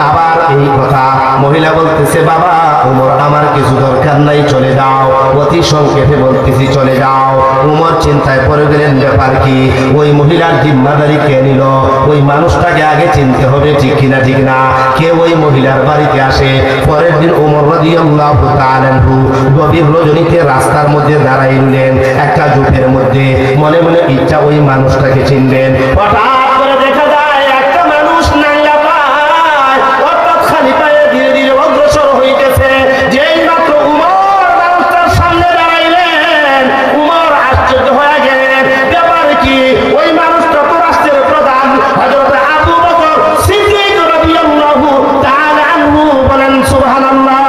আবার এই কথা। মহিলা বলতেছে, বাবা ওমর আমার কিছু দরকার নাই, চলে যাও। অতি সংক্ষেপে বলতেছি চলে যাও। ওমর চিন্তায় পড়ে গেলেন, ব্যাপার কি? ওই মহিলার জিম্মাদারি কে নিল? ওই মানুষটাকে আগে চিনতে হবে, ঠিক কিনা ঠিক না, কে ওই মহিলার বাড়িতে আসে। পরের দিন ওমর রাদিয়াল্লাহু তাআলা আনহু গভীর রজনীতে রাস্তার মধ্যে দাঁড়াইলেন, একটা ঝোপের মধ্যে, মনে মনে ইচ্ছা ওই মানুষটাকে চিনবেন। হঠাৎ করে দেখা যায় একটা মানুষ নাঙ্গা পায়, অর্থাৎ খালি পায়ে ধীরে ধীরে অগ্রসর হইতেছে। যেই মাত্র ওমর মানুষটার সামনে দাঁড়াইলেন, ওমর আশ্চর্য হয়ে গেলেন, ব্যাপার কি? ওই মানুষটা তো রাষ্ট্রের প্রধান হযরত আবু বকর সিদ্দিক রাদিয়াল্লাহু তাআলা আনহু। বলেন সুবহানাল্লাহ।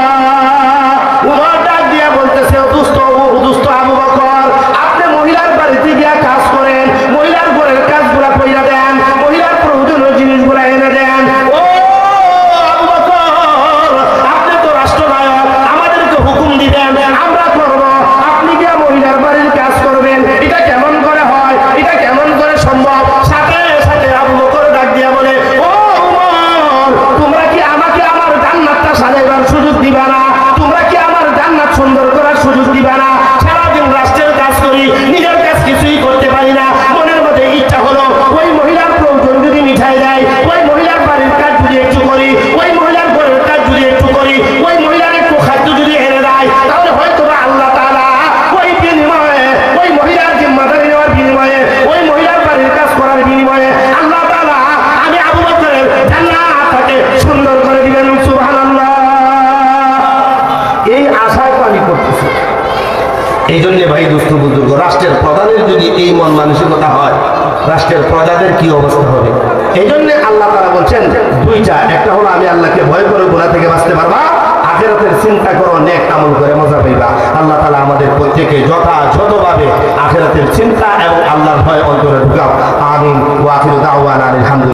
ওমর ডাক দিয়া বলতেছে, দুস্থ আবু বকর, আপনি মহিলার বাড়িতে গিয়া কাজ করেন, মহিলার ঘরের কাজগুলা কইরা দেন, মহিলার প্রয়োজনীয় জিনিসগুলা এনে দেন। ও আবু বকর, আপনি তো রাষ্ট্রনায়ক, আমাদেরকে হুকুম দিবেন, আমরা করব, আপনি গিয়া মহিলার বাড়ির কাজ করবেন, এটা কেমন করে হয়? এটা কেমন করে সম্ভব? সাথে সাথে আবু বকর ডাক দিয়া বলে, ও ওমর, তোমরা কি আমাকে আমার জান্নাতটা সাজাইবার সুযোগ দিবা না? তোমরা কি আমার জান্নাত সুন্দর করার সুযোগ দিবা না? সারাদিন রাষ্ট্রের কাজ করি, নিজের কাজ কিছুই করতে পারি না। মনের মধ্যে ইচ্ছা হলো ওই মহিলার প্রয়োজন যদি মিঠাই দেয়, ওই মহিলার বাড়ির কাজ যদি একটু করি, ওই মহিলার ঘরের কাজ যদি একটু করি, ওই মহিলার একটু খাদ্য যদি এনে দেয়, তাহলে হয়তো আল্লাহ তাআলা ওই বিনিময়ে, ওই মহিলার জিম্মাদারি নেওয়ার বিনিময়ে, ওই মহিলার বাড়ির কাজ করার বিনিময়ে আল্লাহ তাআলা আমি আবু বকরের জান্নাতটাকে সুন্দর করে দিবেন। সুবহানাল্লাহ। এই আশায় তো আমি করতেছি। এই জন্য ভাই দুস্থ বুজুর্গ, রাষ্ট্রের প্রধানের যদি এই মন মানসিকতা হয়, রাষ্ট্রের প্রজাদের কি অবস্থা হবে? এই জন্য আল্লাহ তাআলা বলছেন দুইটা, একটা হলো আমি আল্লাহকে ভয় করে গুনাহ থেকে বাঁচতে পারবা, আখিরাতের চিন্তা করো, নেক আমল করে মজা পাইবা। আল্লাহ তাআলা আমাদের প্রত্যেককে যথাযথভাবে আখিরাতের চিন্তা এবং আল্লাহর ভয় অন্তরে ঢুকাও। আমিন। আখিরু দাওয়ানা আলহামদুলিল্লাহ।